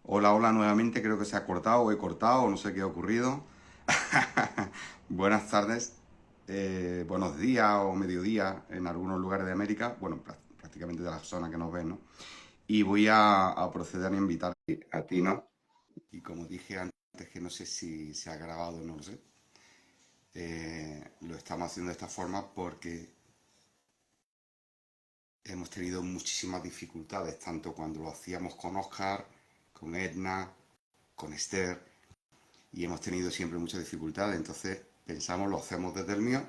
Hola, hola nuevamente, creo que se ha cortado o he cortado, no sé qué ha ocurrido. Buenas tardes, buenos días o mediodía en algunos lugares de América, bueno, prácticamente de la zona que nos ven, ¿no? Y voy a proceder a invitar a ti, ¿no? Y como dije antes, que no sé si se ha grabado, no lo sé, lo estamos haciendo de esta forma porque hemos tenido muchísimas dificultades, tanto cuando lo hacíamos con Oscar, con Edna, con Esther, y hemos tenido siempre muchas dificultades. Entonces pensamos, lo hacemos desde el mío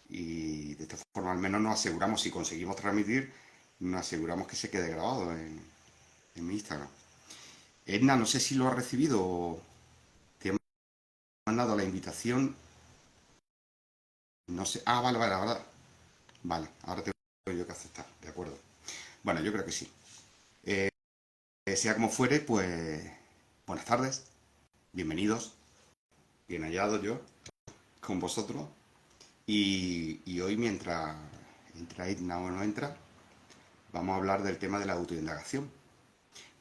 y de esta forma al menos nos aseguramos, si conseguimos transmitir, nos aseguramos que se quede grabado en mi Instagram. Edna, no sé si lo has recibido o te he mandado la invitación. No sé. Ah, vale, vale, ahora. Vale, ahora tengo yo que aceptar, de acuerdo. Bueno, yo creo que sí. Sea como fuere, pues buenas tardes, bienvenidos, bien hallado yo con vosotros. Y hoy, mientras entra Edna o no entra, vamos a hablar del tema de la autoindagación,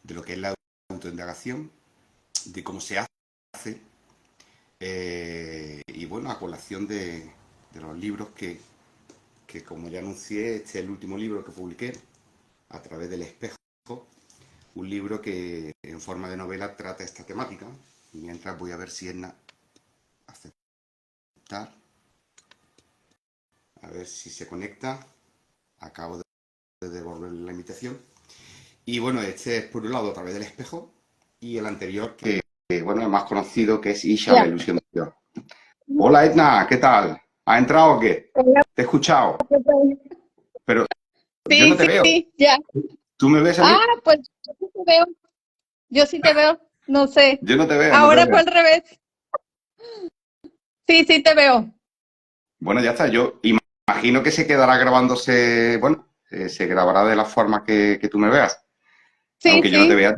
de lo que es la autoindagación, de cómo se hace, y bueno, a colación de los libros que, como ya anuncié, este es el último libro que publiqué, A través del espejo, un libro que en forma de novela trata esta temática. Mientras voy a ver si Edna aceptar, a ver si se conecta. Acabo de devolverle la invitación. Y bueno, este es por un lado A través del espejo y el anterior que, bueno, el más conocido, que es Isha, la Ya. ilusión de Dios. Hola Edna, ¿qué tal? ¿Has entrado o qué? Hola, Te he escuchado, ¿qué tal? pero yo no Sí, te veo. sí, ya. ¿Tú me ves a mí? Ah, pues yo sí te veo. Yo sí te veo. No sé. Yo no te veo, no te Ahora fue veo. al revés. Sí, sí te veo. Bueno, ya está. Yo imagino que se quedará grabándose, bueno, se grabará de la forma que tú me veas, Sí, aunque yo no te sí. vea.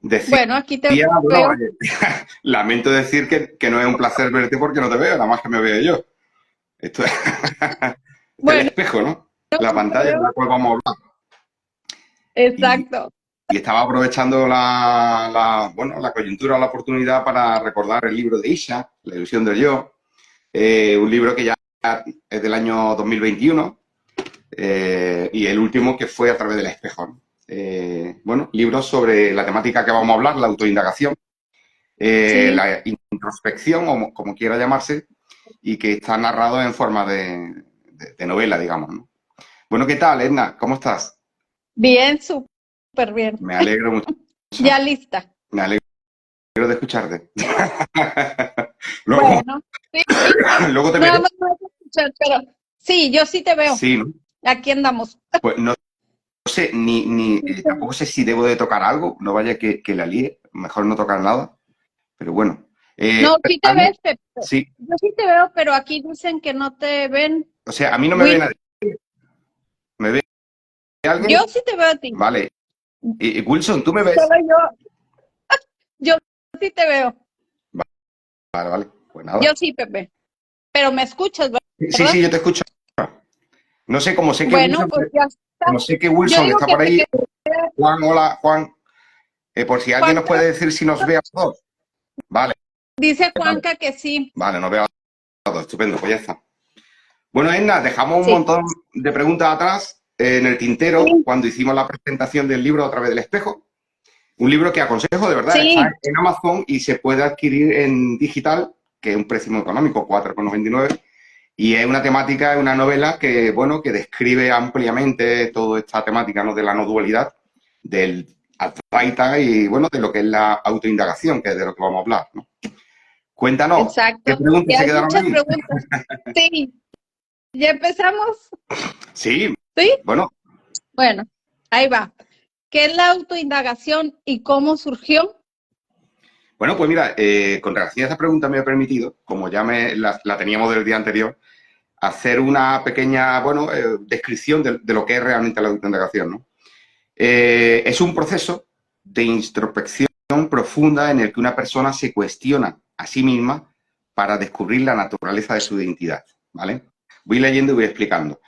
Decía, Bueno, aquí te bueno, veo. oye, lamento decir que no es un placer verte porque no te veo, nada más que me veo yo. Esto es, este es el Bueno, espejo, ¿no? La sí te pantalla con veo. la cual vamos a hablar. Y, Exacto. y estaba aprovechando bueno, la coyuntura, la oportunidad para recordar el libro de Isha, La ilusión del yo, un libro que ya es del año 2021, y el último que fue A través del espejo, ¿no? Bueno, libros sobre la temática que vamos a hablar, la autoindagación, Sí. la introspección, o como quiera llamarse, y que está narrado en forma de novela, digamos, ¿no? Bueno, ¿qué tal, Edna? ¿Cómo estás? Bien, súper bien. Me alegro mucho. Ya lista. Me alegro de escucharte. luego, Bueno, sí. luego te Nada veré. más me vas a escuchar, pero sí, yo sí te veo. Sí, ¿no? Aquí andamos. Pues no sé, tampoco sé si debo de tocar algo, no vaya que la líe, mejor no tocar nada, pero bueno. No, sí te ¿Algo? ves, Pepe. Sí, Yo sí te veo, pero aquí dicen que no te ven. o sea, a mí no me ve Will, nadie. ¿Me ve alguien? yo sí te veo a ti. Vale. Wilson, ¿tú me ves? Solo yo sí te veo. Vale, vale. Pues Yo nada. sí, Pepe. Pero me escuchas, Sí, ¿verdad? sí, yo te escucho. No sé, Bueno, pues ya está. Como sé que Yo Wilson digo está que por te ahí. quedes. Juan, hola, Juan. Por si alguien nos Juanca, puede decir si nos ve a todos. Vale, dice vale. Juanca que sí. Vale, nos ve a todos. Estupendo, pues ya está. Bueno, Edna, dejamos un Sí. montón de preguntas atrás, en el tintero Sí. cuando hicimos la presentación del libro A través del espejo. Un libro que aconsejo, de verdad, está Sí. en Amazon y se puede adquirir en digital, que es un precio muy económico, 4,99. Y es una temática, es una novela que, bueno, que describe ampliamente toda esta temática, ¿no?, de la no dualidad, del Advaita y, bueno, de lo que es la autoindagación, que es de lo que vamos a hablar, ¿no? Cuéntanos, ¿qué Exacto. preguntas Y se hay quedaron muchas ahí? preguntas. Sí. ¿Ya empezamos? Sí, Sí. bueno, Bueno, ahí va. ¿Qué es la autoindagación y cómo surgió? bueno, pues mira, con relación a esa pregunta me he permitido, como ya la teníamos del día anterior, hacer una pequeña, bueno, descripción de lo que es realmente la autoindagación, ¿no? Es un proceso de introspección profunda en el que una persona se cuestiona a sí misma para descubrir la naturaleza de su identidad, ¿vale? Voy leyendo y voy explicando.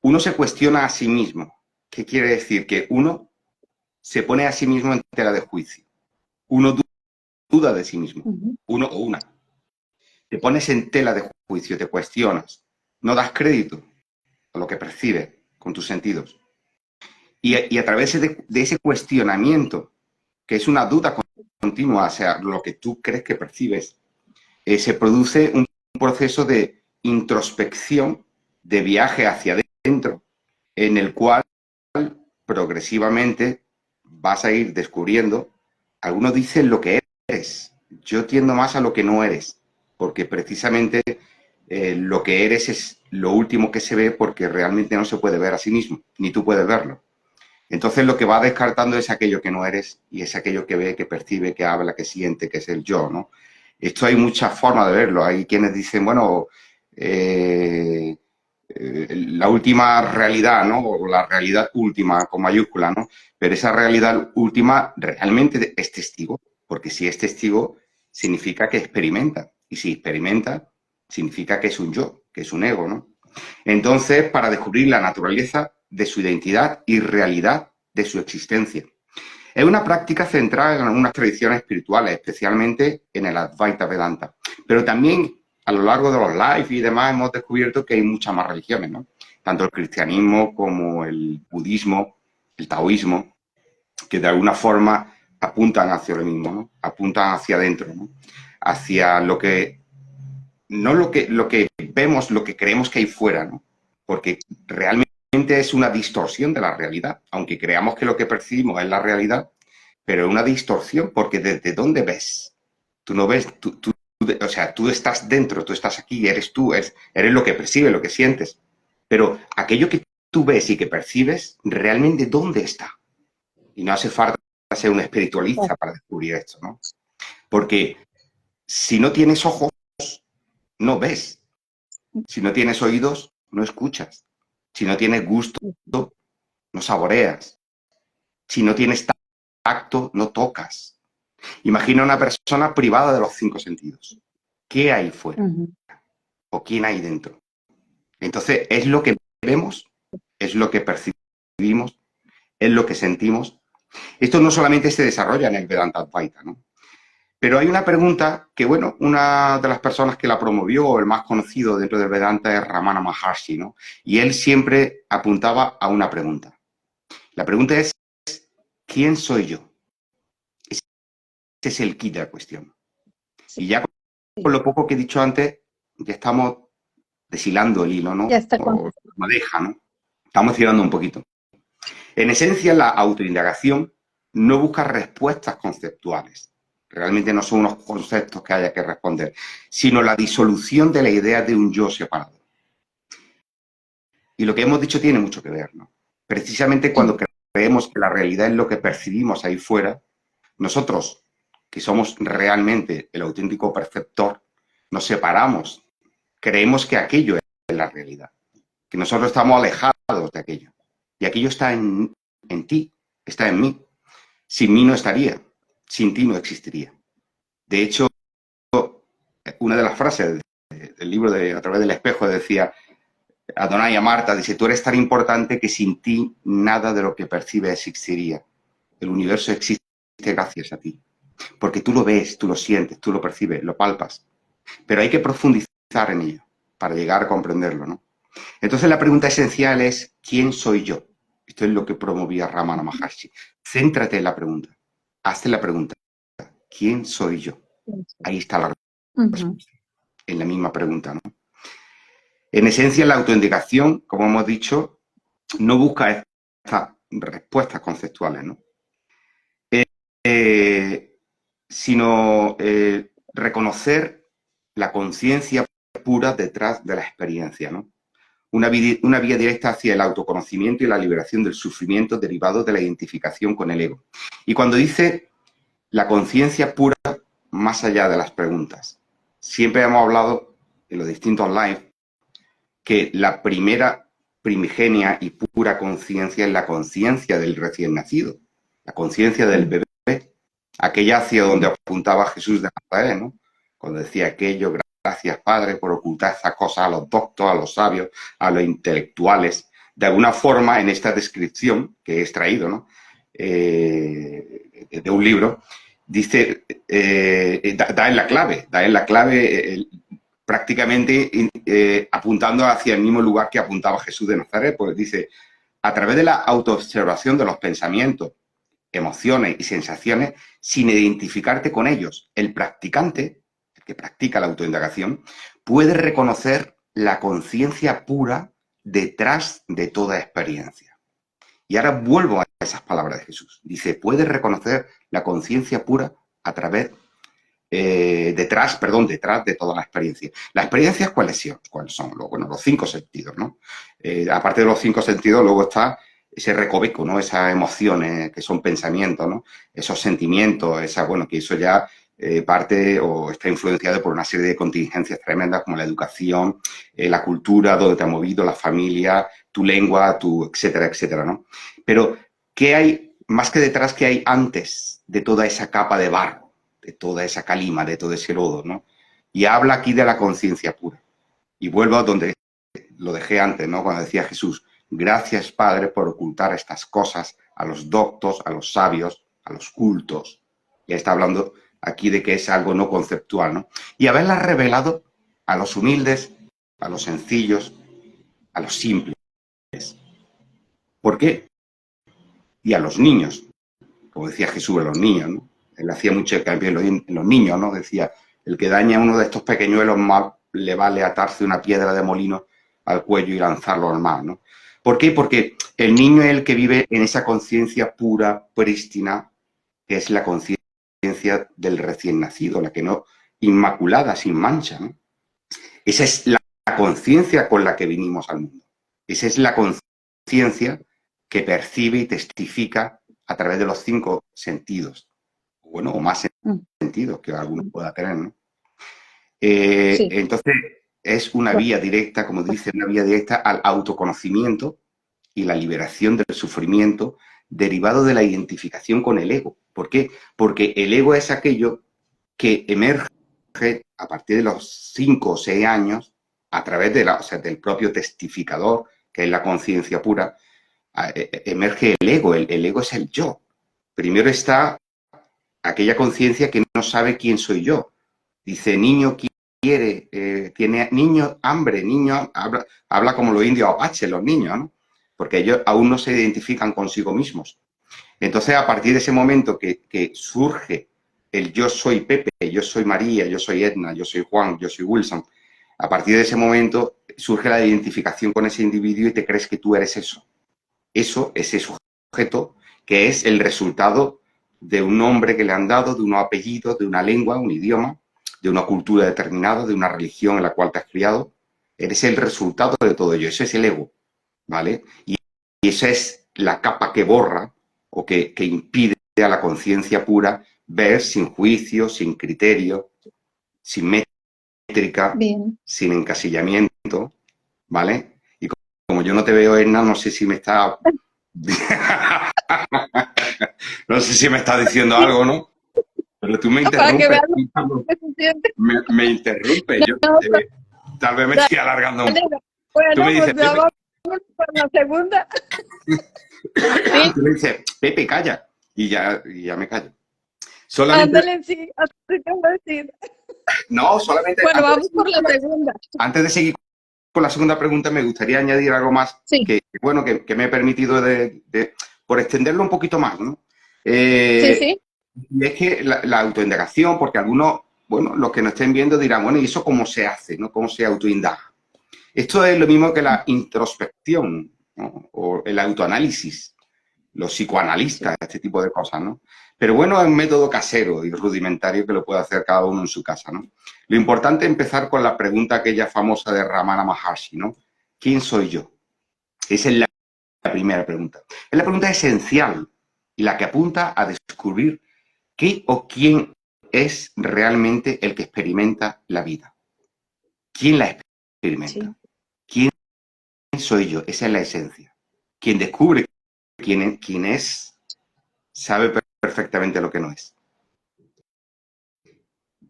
Uno se cuestiona a sí mismo. ¿Qué quiere decir? Que uno se pone a sí mismo en tela de juicio. uno duda de sí mismo, Ujú. uno o una. Te pones en tela de juicio, te cuestionas, no das crédito a lo que percibes con tus sentidos. Y a través de ese cuestionamiento, que es una duda continua, o sea, lo que tú crees que percibes, se produce un proceso de introspección, de viaje hacia adentro, en el cual progresivamente vas a ir descubriendo, algunos dicen lo que eres, yo tiendo más a lo que no eres, porque precisamente lo que eres es lo último que se ve porque realmente no se puede ver a sí mismo, ni tú puedes verlo. Entonces lo que va descartando es aquello que no eres y es aquello que ve, que percibe, que habla, que siente, que es el yo, ¿no? Esto hay muchas formas de verlo. Hay quienes dicen, bueno, la última realidad, ¿no? O la realidad última con mayúscula, ¿no? Pero esa realidad última realmente es testigo, porque si es testigo significa que experimenta. Y si experimenta, significa que es un yo, que es un ego, ¿no? Entonces, para descubrir la naturaleza de su identidad y realidad de su existencia. Es una práctica centrada en algunas tradiciones espirituales, especialmente en el Advaita Vedanta. Pero también a lo largo de los live y demás hemos descubierto que hay muchas más religiones, ¿no? Tanto el cristianismo como el budismo, el taoísmo, que de alguna forma apuntan hacia lo mismo, ¿no? Apuntan hacia adentro, ¿no? Hacia lo que no lo que vemos, lo que creemos que hay fuera, ¿no? Porque realmente es una distorsión de la realidad, aunque creamos que lo que percibimos es la realidad, pero es una distorsión porque ¿desde dónde ves? Tú no ves, o sea, tú estás dentro, tú estás aquí, eres tú, eres lo que percibes, lo que sientes, pero aquello que tú ves y que percibes, realmente ¿dónde está? Y no hace falta ser un espiritualista para descubrir esto, ¿no? Porque si no tienes ojos, no ves. Si no tienes oídos, no escuchas. Si no tienes gusto, no saboreas. Si no tienes tacto, no tocas. Imagina una persona privada de los cinco sentidos. ¿Qué hay fuera? Ujú. ¿O quién hay dentro? Entonces, es lo que vemos, es lo que percibimos, es lo que sentimos. Esto no solamente se desarrolla en el Vedanta Advaita, ¿no? Pero hay una pregunta que, bueno, una de las personas que la promovió, el más conocido dentro del Vedanta, es Ramana Maharshi, ¿no? Y él siempre apuntaba a una pregunta. La pregunta es, ¿quién soy yo? Ese es el kit de la cuestión. Sí, Y ya con lo poco que he dicho antes, ya estamos deshilando el hilo, ¿no? ya está O la madeja, ¿no? Estamos tirando un poquito. En esencia, la autoindagación no busca respuestas conceptuales. Realmente no son unos conceptos que haya que responder, sino la disolución de la idea de un yo separado. Y lo que hemos dicho tiene mucho que ver, ¿no? Precisamente cuando Sí. creemos que la realidad es lo que percibimos ahí fuera, nosotros, que somos realmente el auténtico perceptor, nos separamos, creemos que aquello es la realidad, que nosotros estamos alejados de aquello. Y aquello está en ti, está en mí. Sin mí no estaría, sin ti no existiría. De hecho, una de las frases del libro de A través del espejo decía, Adonai a Marta, dice, tú eres tan importante que sin ti nada de lo que percibes existiría. El universo existe gracias a ti. Porque tú lo ves, tú lo sientes, tú lo percibes, lo palpas. Pero hay que profundizar en ello para llegar a comprenderlo, ¿no? Entonces la pregunta esencial es, ¿quién soy yo? Esto es lo que promovía Ramana Maharshi. Céntrate en la pregunta. Hazte la pregunta. ¿Quién soy yo? Ahí está la Ujú. respuesta, en la misma pregunta, ¿no? En esencia, la autoindicación, como hemos dicho, no busca estas respuestas conceptuales, ¿no? Eh, sino reconocer la conciencia pura detrás de la experiencia, ¿no? Una vía directa hacia el autoconocimiento y la liberación del sufrimiento derivado de la identificación con el ego. Y cuando dice la conciencia pura, más allá de las preguntas, siempre hemos hablado en los distintos live que la primera primigenia y pura conciencia es la conciencia del recién nacido, la conciencia del bebé, aquella hacia donde apuntaba Jesús de Nazaret, ¿no? Cuando decía aquello, gracias Padre por ocultar esas cosas a los doctos, a los sabios, a los intelectuales. De alguna forma, en esta descripción que he extraído, ¿no? De un libro, dice, da en la clave, prácticamente apuntando hacia el mismo lugar que apuntaba Jesús de Nazaret, pues dice, a través de la autoobservación de los pensamientos, emociones y sensaciones, sin identificarte con ellos, el practicante, el que practica la autoindagación, puede reconocer la conciencia pura detrás de toda experiencia. Y ahora vuelvo a esas palabras de Jesús. Dice, puedes reconocer la conciencia pura a través, detrás de toda la experiencia. ¿Las experiencias cuáles son? Bueno, los 5 sentidos, ¿no? Aparte de los 5 sentidos, luego está ese recoveco, ¿no? Esas emociones que son pensamientos, ¿no? Esos sentimientos, bueno, que eso ya parte o está influenciado por una serie de contingencias tremendas como la educación, la cultura, donde te ha movido, la familia, tu lengua, etcétera, etcétera, ¿no? Pero, ¿qué hay, más que detrás, qué hay antes de toda esa capa de barro, de toda esa calima, de todo ese lodo, ¿no? Y habla aquí de la conciencia pura. Y vuelvo a donde lo dejé antes, ¿no? Cuando decía Jesús, gracias, Padre, por ocultar estas cosas a los doctos, a los sabios, a los cultos. Ya está hablando aquí de que es algo no conceptual, ¿no? Y haberlas revelado a los humildes, a los sencillos, a los simples. ¿Por qué? Y a los niños, como decía Jesús, a los niños, ¿no? Él hacía mucho hincapié en los niños, ¿no? Decía, el que daña a uno de estos pequeñuelos más le vale atarse una piedra de molino al cuello y lanzarlo al mar, ¿no? ¿Por qué? Porque el niño es el que vive en esa conciencia pura, prístina, que es la conciencia del recién nacido, la que no, inmaculada, sin mancha, ¿no? Esa es la conciencia con la que vinimos al mundo. Esa es la conciencia que percibe y testifica a través de los 5 sentidos, bueno, o más sentidos que alguno pueda tener, ¿no? Sí. Entonces, es una vía directa, como dice, una vía directa al autoconocimiento y la liberación del sufrimiento derivado de la identificación con el ego. ¿Por qué? Porque el ego es aquello que emerge a partir de los 5 o 6 años a través de del propio testificador, que es la conciencia pura, emerge el ego. El ego es el yo. Primero está aquella conciencia que no sabe quién soy yo. Dice, niño quiere, tiene niño hambre, niño habla como los indios apaches, los niños, ¿no? Porque ellos aún no se identifican consigo mismos. Entonces, a partir de ese momento que surge el yo soy Pepe, yo soy María, yo soy Edna, yo soy Juan, yo soy Wilson, a partir de ese momento surge la identificación con ese individuo y te crees que tú eres eso. Eso, ese sujeto, que es el resultado de un nombre que le han dado, de unos apellidos, de una lengua, un idioma, de una cultura determinada, de una religión en la cual te has criado. Eres el resultado de todo ello. Eso es el ego, ¿vale? Y esa es la capa que borra o que impide a la conciencia pura ver sin juicio, sin criterio, sin métrica, Bien. sin encasillamiento, ¿vale? Y como yo no te veo, Edna, no sé si me está... no sé si me está diciendo algo, ¿no? Pero tú me Para que interrumpes. vean lo que se siente. Me interrumpes. Yo, No, tal vez me estoy alargando un poco. Tú bueno, me dices, pues ya Pepe, vamos por la segunda. Sí, tú me dices, Pepe, calla. Y ya me callo. Solamente, ándale, sí, así te voy a decir. no, solamente Bueno, vamos por la segunda. antes de seguir con la segunda pregunta, me gustaría añadir algo más Sí, bueno, que me he permitido por extenderlo un poquito más, ¿no? sí, sí, Y es que la autoindagación, porque algunos, bueno, los que nos estén viendo dirán, bueno, ¿y eso cómo se hace, no? ¿Cómo se autoindaga? Esto es lo mismo que la introspección, ¿no? O el autoanálisis, los psicoanalistas, este tipo de cosas, ¿no? Pero bueno, es un método casero y rudimentario que lo puede hacer cada uno en su casa, ¿no? Lo importante es empezar con la pregunta aquella famosa de Ramana Maharshi, ¿no? ¿Quién soy yo? Esa es la primera pregunta. Es la pregunta esencial y la que apunta a descubrir qué o quién es realmente el que experimenta la vida. ¿Quién la experimenta? sí. ¿Quién soy yo? Esa es la esencia. Quien descubre quién es, sabe perfectamente lo que no es.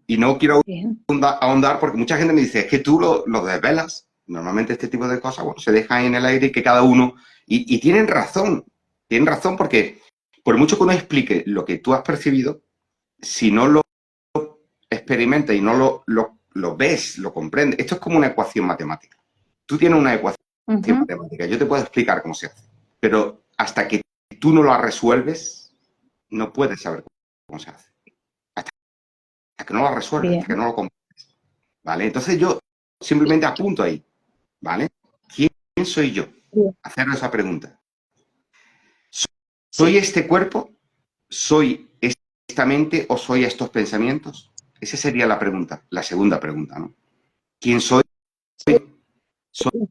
Y no quiero Bien. ahondar porque mucha gente me dice, es que tú lo desvelas. Normalmente este tipo de cosas, bueno, se dejan en el aire y que cada uno... Y tienen razón porque por mucho que uno explique lo que tú has percibido, si no lo experimentas y no lo ves, lo comprendes, esto es como una ecuación matemática. Tú tienes una ecuación matemática, yo te puedo explicar cómo se hace, pero hasta que tú no la resuelves, no puedes saber cómo se hace. Hasta que no la resuelves, hasta que no lo comprendes. ¿Vale? Entonces yo simplemente apunto ahí, ¿vale? ¿Quién soy yo? Hacer esa pregunta. ¿Soy este cuerpo? ¿Soy esta mente o soy estos pensamientos? Esa sería la pregunta, la segunda pregunta, ¿no? ¿Quién soy? ¿Soy,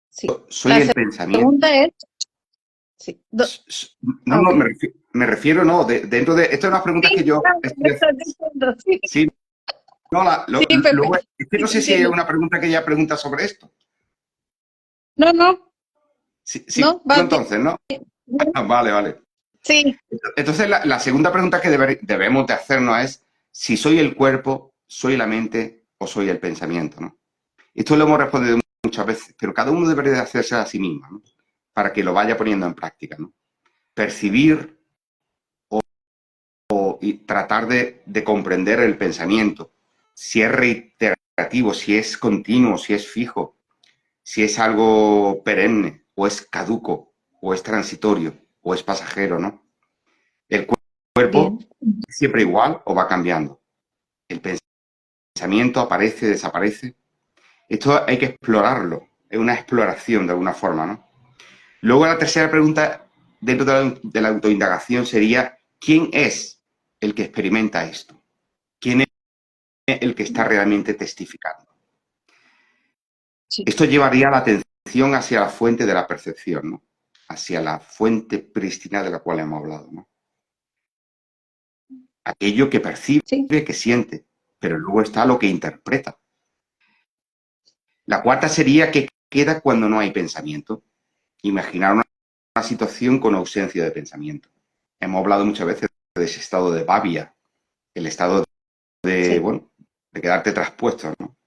Sí. soy La el pensamiento? segunda es, sí. No, no, Ok. me refiero, no, dentro de... Estas son las preguntas que Sí, yo claro, me estoy estás haciendo. diciendo, sí. Sí, no, Sí, Pepe. es que Sí, no te sé si hay entiendo. una pregunta que ella pregunta sobre esto. No, no, Sí, sí, no, va bien. entonces, ¿no? Ah, vale, vale. Sí, Entonces, la segunda pregunta que debemos de hacernos es si soy el cuerpo, soy la mente o soy el pensamiento, ¿no? Esto lo hemos respondido muchas veces, pero cada uno debería de hacerse a sí mismo, ¿no? Para que lo vaya poniendo en práctica, ¿no? Percibir y tratar de comprender el pensamiento, si es reiterativo, si es continuo, si es fijo, si es algo perenne, o es caduco, o es transitorio, o es pasajero, ¿no? El cuerpo bien. es siempre igual o va cambiando. El pensamiento aparece, desaparece. Esto hay que explorarlo, es una exploración de alguna forma, ¿no? Luego la tercera pregunta dentro de la autoindagación sería, ¿quién es el que experimenta esto? ¿Quién es el que está realmente testificando? Sí, Esto llevaría la atención hacia la fuente de la percepción, ¿no? Hacia la fuente prístina de la cual hemos hablado, ¿no? Aquello que percibe, sí, que siente, pero luego está lo que interpreta. La cuarta sería que queda cuando no hay pensamiento. Imaginar una situación con ausencia de pensamiento. Hemos hablado muchas veces de ese estado de babia, el estado de, sí. bueno, de quedarte traspuesto, ¿no?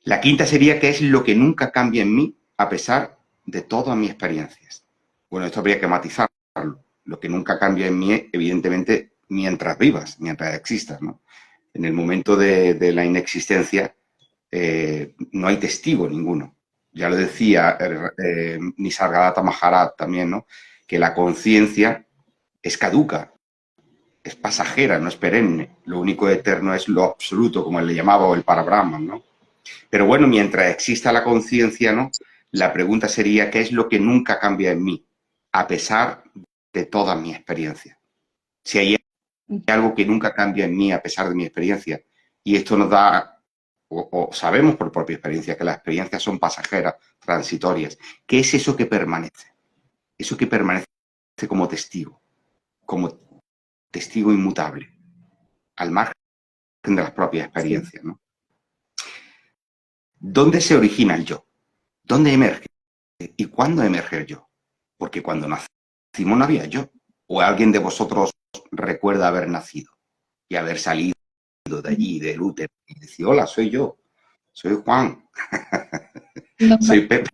La quinta sería que es lo que nunca cambia en mí a pesar de todas mis experiencias. Bueno, esto habría que matizarlo. Lo que nunca cambia en mí, evidentemente, mientras vivas, mientras existas, ¿no? En el momento de la inexistencia no hay testigo ninguno. Ya lo decía Nisargadatta Maharaj también, ¿no? Que la conciencia es caduca, es pasajera, no es perenne. Lo único eterno es lo absoluto, como él le llamaba, o el Parabrahman, ¿no? Pero bueno, mientras exista la conciencia, ¿no? La pregunta sería, ¿qué es lo que nunca cambia en mí, a pesar de toda mi experiencia? Si hay algo que nunca cambia en mí a pesar de mi experiencia, y esto nos da, o sabemos por propia experiencia, que las experiencias son pasajeras, transitorias. ¿Qué es eso que permanece? Eso que permanece como testigo inmutable, al margen de las propias Sí. experiencias, ¿no? ¿Dónde se origina el yo? ¿Dónde emerge? ¿Y cuándo emerge el yo? Porque cuando nacimos no había yo. ¿O alguien de vosotros recuerda haber nacido y haber salido de allí, del útero, y decir, hola, soy yo, soy Juan, No, soy Pepe?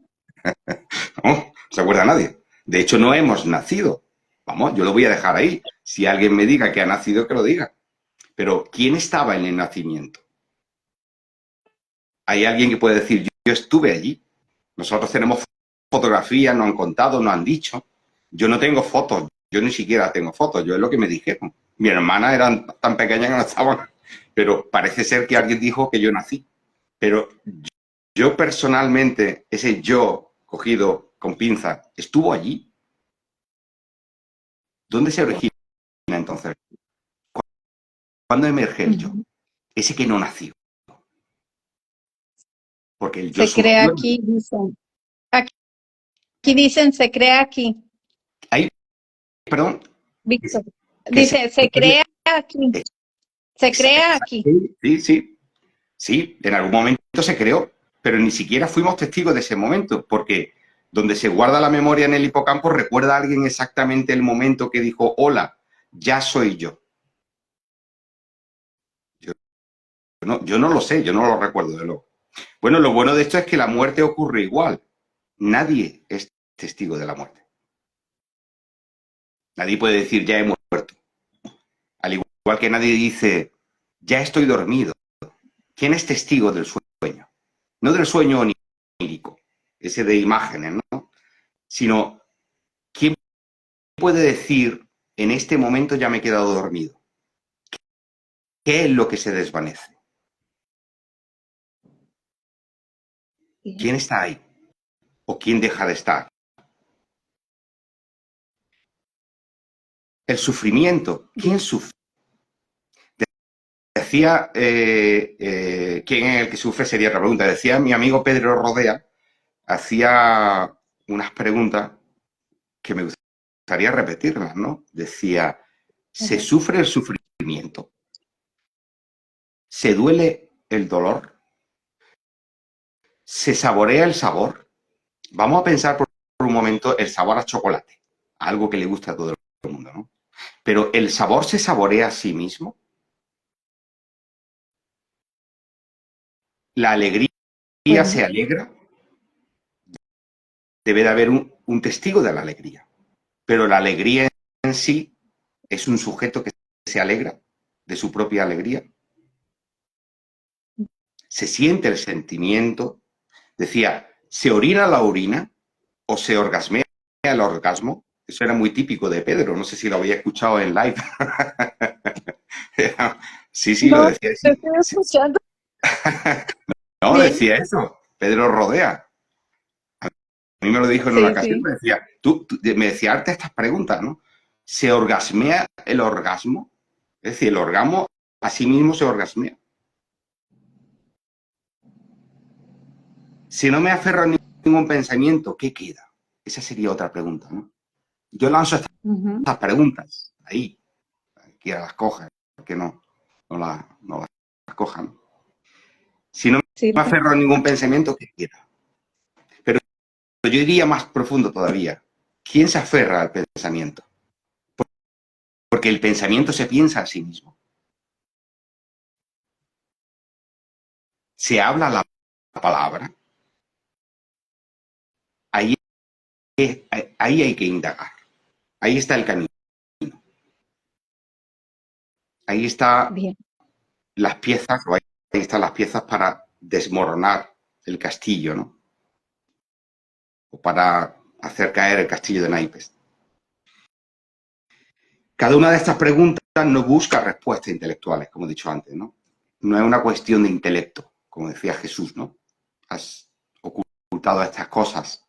No, se acuerda nadie. De hecho, no hemos nacido. Vamos, yo lo voy a dejar ahí. Si alguien me diga que ha nacido, que lo diga. Pero, ¿quién estaba en el nacimiento? Hay alguien que puede decir, yo estuve allí. Nosotros tenemos fotografías, nos han contado, nos han dicho. Yo no tengo fotos, yo ni siquiera tengo fotos, yo es lo que me dijeron. Mi hermana eran tan pequeñas que no estaban, pero parece ser que alguien dijo que yo nací. Pero yo personalmente, ese yo cogido con pinza, ¿estuvo allí? ¿Dónde se origina entonces? ¿Cuándo emerge el yo? ujú. Ese que no nació. Porque el yo Se crea surgió. aquí, dicen. Aquí dicen, se crea aquí, Ahí, perdón, Víctor. que se... Dice, se crea aquí, se crea aquí. Sí, sí, sí, en algún momento se creó, pero ni siquiera fuimos testigos de ese momento, porque donde se guarda la memoria en el hipocampo, recuerda a alguien exactamente el momento que dijo, hola, ya soy yo. Yo yo no lo sé, yo no lo recuerdo de luego. Bueno, lo bueno de esto es que la muerte ocurre igual. Nadie es testigo de la muerte. Nadie puede decir, ya he muerto. Al igual que nadie dice, ya estoy dormido. ¿Quién es testigo del sueño? No del sueño onírico, ese de imágenes, ¿no? Sino, ¿quién puede decir, en este momento ya me he quedado dormido? ¿Qué es lo que se desvanece? Bien. ¿Quién está ahí? ¿O quién deja de estar? El sufrimiento. ¿Quién Bien. sufre? Decía, ¿quién es el que sufre? Sería otra pregunta. Decía mi amigo Pedro Rodea, hacía unas preguntas que me gustaría repetirlas, ¿no? Decía, ¿se Ujú. sufre el sufrimiento? ¿Se duele el dolor? ¿Se saborea el sabor? Vamos a pensar por un momento el sabor a chocolate, algo que le gusta a todo el mundo, ¿no? Pero ¿el sabor se saborea a sí mismo? ¿La alegría Pues se no. alegra? Debe de haber un testigo de la alegría. Pero la alegría en sí es un sujeto que se alegra de su propia alegría. Se siente el sentimiento. Decía, ¿se orina la orina o se orgasmea el orgasmo? Eso era muy típico de Pedro, no sé si lo había escuchado en live. Sí, sí, lo No, decía. te Sí. estoy escuchando. No, Bien. decía eso. Pedro Rodea. A mí me lo dijo en una Sí, ocasión, sí. me decía, me decía arte estas preguntas, ¿no? ¿Se orgasmea el orgasmo? Es decir, el orgasmo a sí mismo se orgasmea. Si no me aferro a ningún pensamiento, ¿qué queda? Esa sería otra pregunta, ¿no? Yo lanzo Ujú. estas preguntas ahí, quiera las coja, que no las cojan. Si no me Sirve. aferro a ningún pensamiento, ¿qué queda? Pero yo iría más profundo todavía. ¿Quién se aferra al pensamiento? Porque el pensamiento se piensa a sí mismo. Se habla la palabra. Ahí, ahí hay que indagar. Ahí está el camino. Ahí están Bien. las piezas, o ahí están las piezas para desmoronar el castillo, ¿no? O para hacer caer el castillo de naipes. Cada una de estas preguntas no busca respuestas intelectuales, como he dicho antes, ¿no? No es una cuestión de intelecto, como decía Jesús, ¿no? Has ocultado estas cosas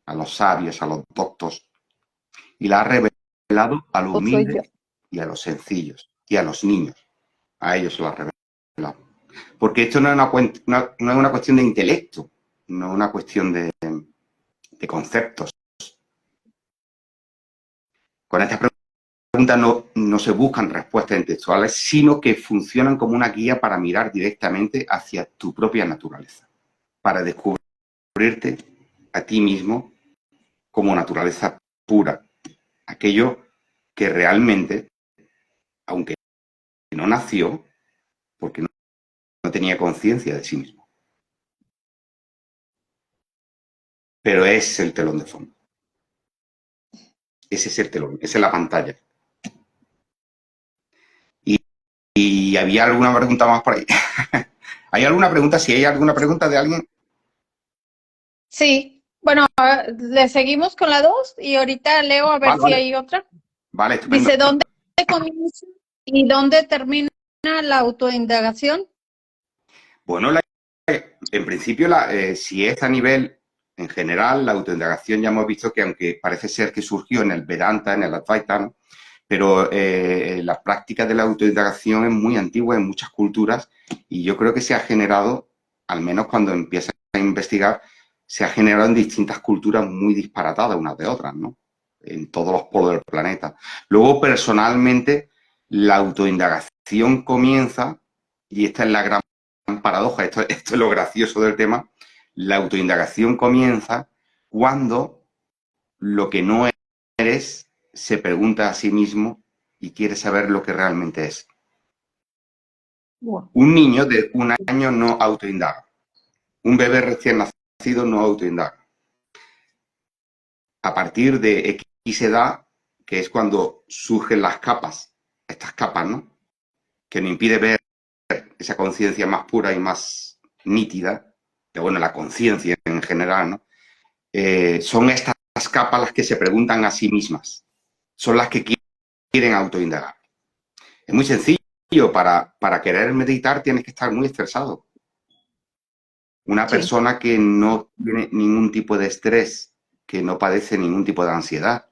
a los sabios, a los doctos, y las has revelado a los O soy yo. humildes y a los sencillos, y a los niños. A ellos se las has revelado. Porque esto no es no es una cuestión de intelecto, no es una cuestión de conceptos. Con estas preguntas no se buscan respuestas intelectuales, sino que funcionan como una guía para mirar directamente hacia tu propia naturaleza, para descubrirte a ti mismo como naturaleza pura, aquello que realmente, aunque no nació, porque no tenía conciencia de sí mismo, pero es el telón de fondo. Ese es el telón, esa es la pantalla. Y, y había alguna pregunta más por ahí. ¿Hay alguna pregunta? Si hay alguna pregunta de alguien, Sí. Bueno, le seguimos con la 2 y ahorita leo a ver vale, si vale, hay otra. vale, estupendo. Dice, ¿dónde comienza y dónde termina la autoindagación? Bueno, en principio, si es a nivel en general, la autoindagación ya hemos visto que aunque parece ser que surgió en el Vedanta, en el Advaita, ¿no? Pero la práctica de la autoindagación es muy antigua en muchas culturas y yo creo que se ha generado, al menos cuando empiezas a investigar, se ha generado en distintas culturas muy disparatadas unas de otras, ¿no? En todos los polos del planeta. Luego, personalmente, la autoindagación comienza, y esta es la gran paradoja, esto es lo gracioso del tema, la autoindagación comienza cuando lo que no eres se pregunta a sí mismo y quiere saber lo que realmente es. Wow. Un niño de 1 año no autoindaga. Un bebé recién nacido no autoindaga. A partir de X edad, que es cuando surgen las capas, estas capas, ¿no? que nos impide ver esa conciencia más pura y más nítida, de bueno, la conciencia en general, ¿no? Son estas capas las que se preguntan a sí mismas, son las que quieren autoindagar. Es muy sencillo, para querer meditar tienes que estar muy estresado. Una Sí, persona que no tiene ningún tipo de estrés, que no padece ningún tipo de ansiedad,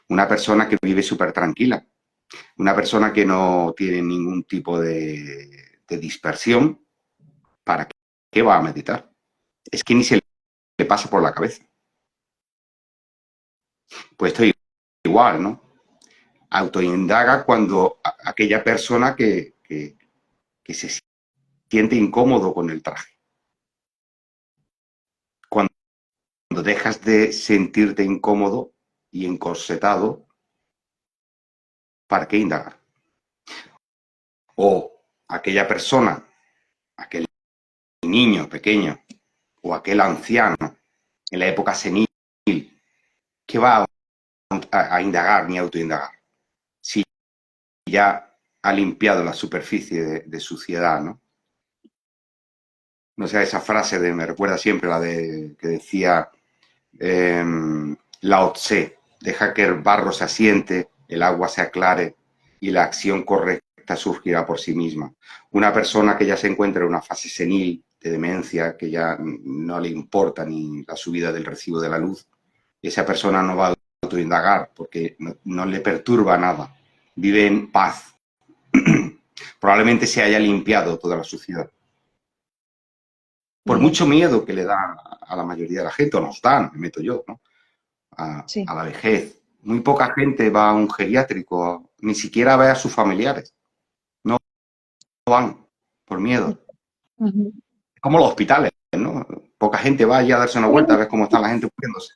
una persona que vive súper tranquila, una persona que no tiene ningún tipo de dispersión, ¿para qué va a meditar? Es que ni se le pasa por la cabeza. Pues estoy igual, ¿no? Autoindaga cuando aquella persona que se siente incómodo con el traje. Cuando dejas de sentirte incómodo y encorsetado, ¿para qué indagar? O aquella persona, aquel niño pequeño o aquel anciano en la época senil, ¿qué va a indagar ni autoindagar? Si ya ha limpiado la superficie de suciedad, ¿no? No sé, esa frase me recuerda siempre la de que decía eh, Lao Tse, deja que el barro se asiente, el agua se aclare y la acción correcta surgirá por sí misma. Una persona que ya se encuentra en una fase senil de demencia, que ya no le importa ni la subida del recibo de la luz, esa persona no va a autoindagar porque no le perturba nada, vive en paz. Probablemente se haya limpiado toda la suciedad. Por bien, mucho miedo que le da a la mayoría de la gente, o nos dan, me meto yo, ¿no? sí. A la vejez. Muy poca gente va a un geriátrico, ni siquiera ve a sus familiares. No van por miedo. Ujú. Es como los hospitales, ¿no? Poca gente va allá a darse una vuelta a ver cómo está la gente muriéndose.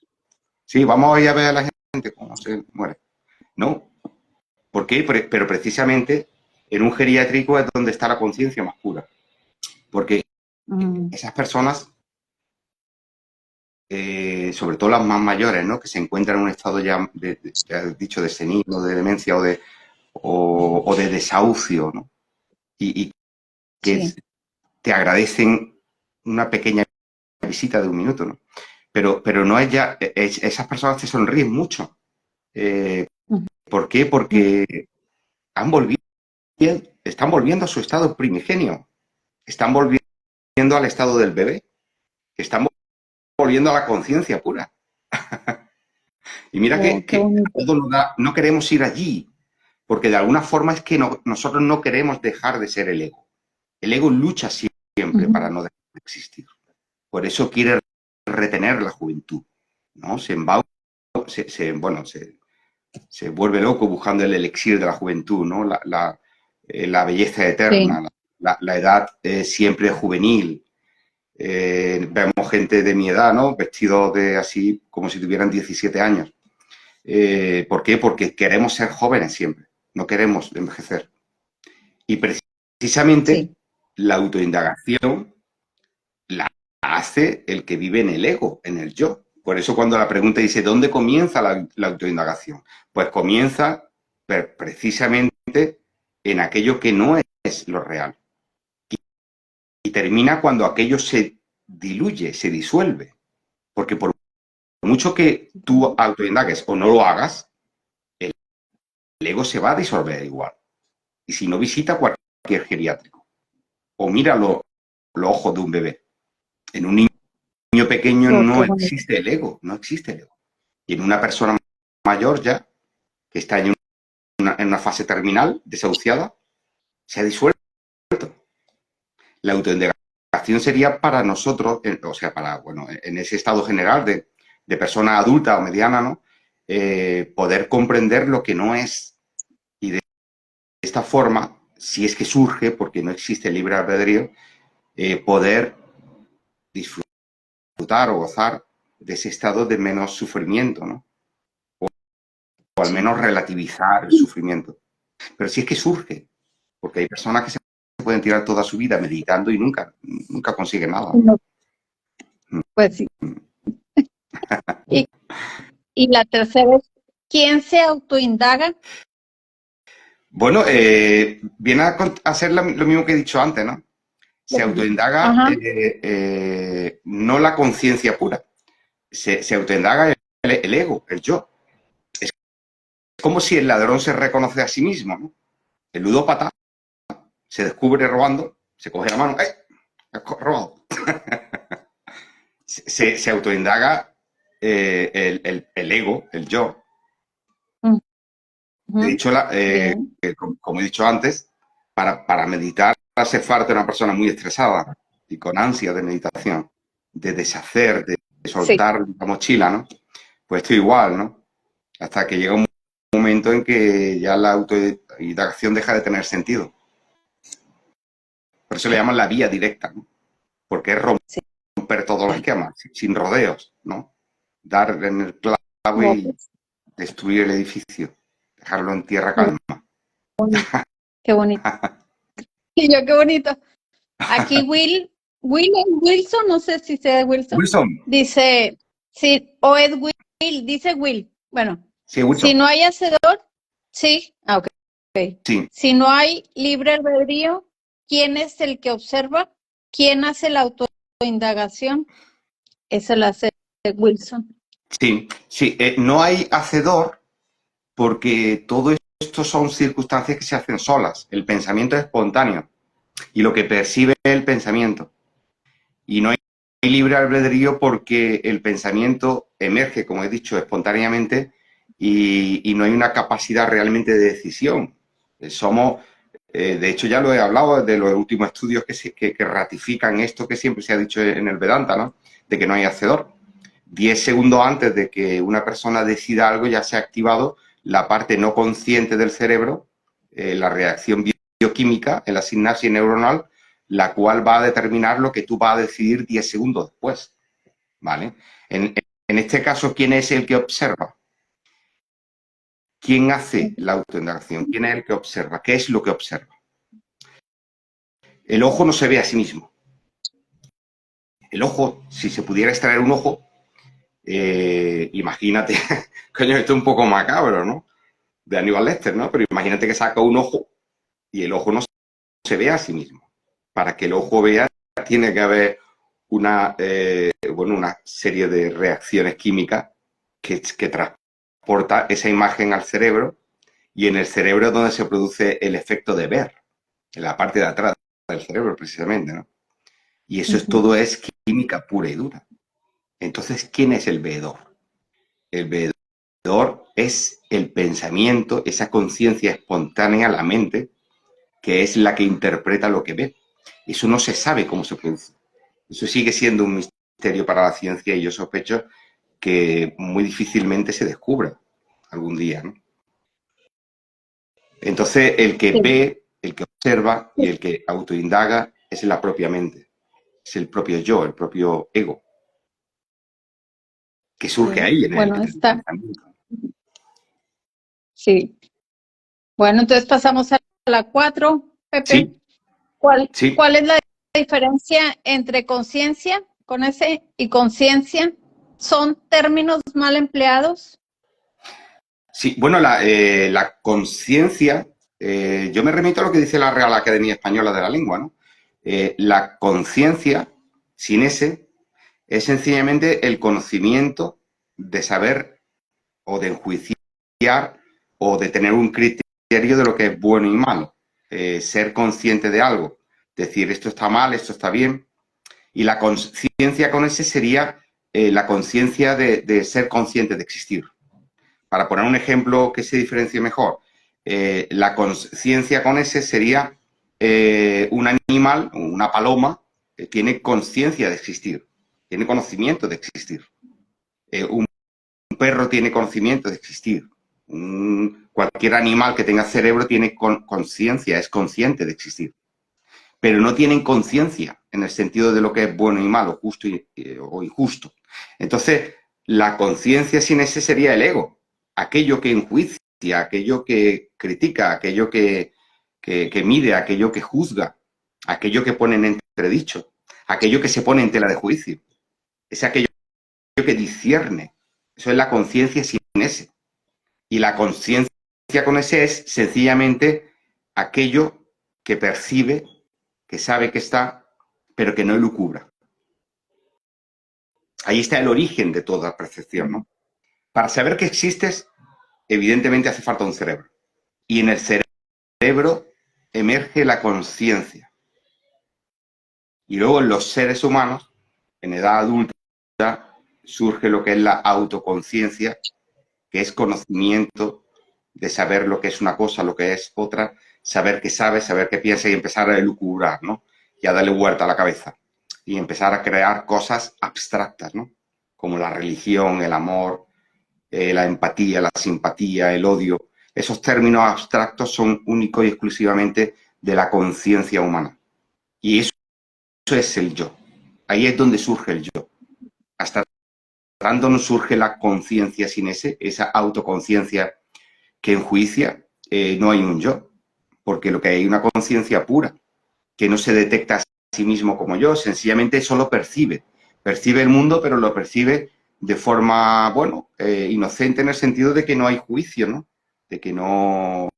Sí, vamos a ir a ver a la gente cómo se muere. No. ¿Por qué? Pero precisamente en un geriátrico es donde está la conciencia más pura. Porque Mm, esas personas, sobre todo las más mayores, ¿no? Que se encuentran en un estado ya, has dicho, de senil, o de demencia o de desahucio, ¿no? Y que sí. te agradecen una pequeña visita de un minuto, ¿no? Pero no es ya, esas personas te sonríen mucho. Ujú, ¿Por qué? ujú. Porque están volviendo a su estado primigenio, están volviendo al estado del bebé, están volviendo a la conciencia pura. Y mira Oh, qué que a bonito. todos no queremos ir allí, porque de alguna forma es que nosotros no queremos dejar de ser el ego. El ego lucha siempre Ujú. para no dejar de existir. Por eso quiere retener la juventud, ¿no? Bueno, se vuelve loco buscando el elixir de la juventud, ¿no? La belleza Sí, eterna, la edad siempre juvenil. Vemos gente de mi edad, ¿no? Vestidos de así, como si tuvieran 17 años. ¿Por qué? Porque queremos ser jóvenes siempre, no queremos envejecer. Y precisamente sí. la autoindagación la hace el que vive en el ego, en el yo. Por eso cuando la pregunta dice, ¿dónde comienza la autoindagación? Pues comienza precisamente en aquello que no es lo real. Y termina cuando aquello se diluye, se disuelve. Porque por mucho que tú autoindagues o no lo hagas, el ego se va a disolver igual. Y si no, visita cualquier geriátrico o mira los ojos de un bebé. En un niño pequeño Oh, qué no bonito. existe el ego, no existe el ego. Y en una persona mayor ya, que está en una fase terminal, desahuciada, se ha disuelto. La autoindagación sería para nosotros, o sea, bueno, en ese estado general de persona adulta o mediana, ¿no? Poder comprender lo que no es. Y de esta forma, si es que surge, porque no existe libre albedrío, poder disfrutar o gozar de ese estado de menos sufrimiento, ¿no? O al Sí. menos relativizar el sufrimiento. Pero si es que surge, porque hay personas que se pueden tirar toda su vida meditando y nunca consiguen nada, ¿no? No, pues sí. Y, y la tercera es, ¿quién se autoindaga? Bueno, viene a ser lo mismo que he dicho antes, ¿no? Se autoindaga Ajá, no la conciencia pura, se autoindaga el ego, el yo. Es como si el ladrón se reconoce a sí mismo, ¿no? El ludópata se descubre robando, se coge la mano, ¡eh! Has robado. Se autoindaga el ego, el yo. De ujú, hecho, bien, como he dicho antes, para meditar hace falta una persona muy estresada y con ansia de meditación, de deshacer, de sí, soltar la mochila, ¿no? Pues esto igual, ¿no? Hasta que llega un momento en que ya la autoindagación deja de tener sentido. Por eso le llaman la vía directa, ¿no? Porque es sí. romper todos los esquemas, sin rodeos, ¿no? Dar en el clavo Oh, y pues, destruir el edificio, dejarlo en tierra qué calma. bonito, qué bonito. Y yo, qué bonito. Aquí Will es Wilson, no sé si sea de Wilson, Wilson, dice, sí, o es Will, dice Will. Bueno, sí, si Wilson, no hay hacedor, sí, ok. sí, Si no hay libre albedrío, ¿quién es el que observa? ¿Quién hace la autoindagación? Esa la hace Wilson. sí, sí. No hay hacedor porque todo esto son circunstancias que se hacen solas. El pensamiento es espontáneo y lo que percibe es el pensamiento. Y no hay libre albedrío porque el pensamiento emerge, como he dicho, espontáneamente y no hay una capacidad realmente de decisión. Somos, de hecho ya lo he hablado de los últimos estudios que ratifican esto que siempre se ha dicho en el Vedanta, ¿no? De que no hay hacedor. 10 segundos antes de que una persona decida algo ya se ha activado la parte no consciente del cerebro, la reacción bioquímica en la sinapsis neuronal, la cual va a determinar lo que tú vas a decidir 10 segundos después. ¿Vale? En este caso, ¿quién es el que observa? ¿Quién hace la autoindagación? ¿Quién es el que observa? ¿Qué es lo que observa? El ojo no se ve a sí mismo. El ojo, si se pudiera extraer un ojo, imagínate, coño, esto es un poco macabro, ¿no? De Aníbal Lecter, ¿no? Pero imagínate que saca un ojo y el ojo no se ve a sí mismo. Para que el ojo vea, tiene que haber una serie de reacciones químicas que transporta esa imagen al cerebro y en el cerebro es donde se produce el efecto de ver, en la parte de atrás del cerebro precisamente, ¿no? Y eso es Ujú. todo es química pura y dura. Entonces, ¿quién es el veedor? El veedor es el pensamiento, esa conciencia espontánea, la mente, que es la que interpreta lo que ve. Eso no se sabe cómo se produce. Eso sigue siendo un misterio para la ciencia y yo sospecho que muy difícilmente se descubra algún día, ¿no? Entonces, el que Sí, ve, el que observa y el que autoindaga es la propia mente, es el propio yo, el propio ego, que surge bien. ahí Bueno, en el está, pensamiento. sí. Bueno, entonces pasamos a la 4, Pepe. Sí, sí, ¿Cuál es la diferencia entre conciencia con ese y conciencia? ¿Son términos mal empleados? sí. Bueno, la conciencia, yo me remito a lo que dice la Real Academia Española de la Lengua, ¿no? La conciencia, sin ese, es sencillamente el conocimiento de saber o de enjuiciar o de tener un criterio de lo que es bueno y malo. Ser consciente de algo, decir esto está mal, esto está bien. Y la conciencia con ese sería la conciencia de ser consciente de existir. Para poner un ejemplo que se diferencie mejor, la conciencia con ese sería un animal, una paloma, tiene conciencia de existir, tiene conocimiento de existir. Un perro tiene conocimiento de existir. Cualquier animal que tenga cerebro tiene conciencia, es consciente de existir. Pero no tienen conciencia en el sentido de lo que es bueno y malo, justo o injusto. Entonces, la conciencia sin ese sería el ego, aquello que enjuicia, aquello que critica, aquello que mide, aquello que juzga, aquello que pone en entredicho, aquello que se pone en tela de juicio. Es aquello que discierne. Eso es la conciencia sin ese. Y la conciencia con ese es sencillamente aquello que percibe, que sabe que está, pero que no elucubra. Ahí está el origen de toda percepción, ¿no? Para saber que existes, evidentemente hace falta un cerebro. Y en el cerebro emerge la conciencia. Y luego en los seres humanos, en edad adulta, surge lo que es la autoconciencia, que es conocimiento de saber lo que es una cosa, lo que es otra, saber qué sabe, saber qué piensa y empezar a elucubrar, ¿no? Y a darle vuelta a la cabeza. Y empezar a crear cosas abstractas, ¿no? Como la religión, el amor, la empatía, la simpatía, el odio. Esos términos abstractos son únicos y exclusivamente de la conciencia humana. Y eso es el yo. Ahí es donde surge el yo. Hasta tanto no surge la conciencia sin esa autoconciencia que enjuicia, no hay un yo. Porque lo que hay es una conciencia pura, que no se detecta a sí mismo como yo, sencillamente solo percibe. Percibe el mundo, pero lo percibe de forma, bueno, inocente en el sentido de que no hay juicio, ¿no? De que no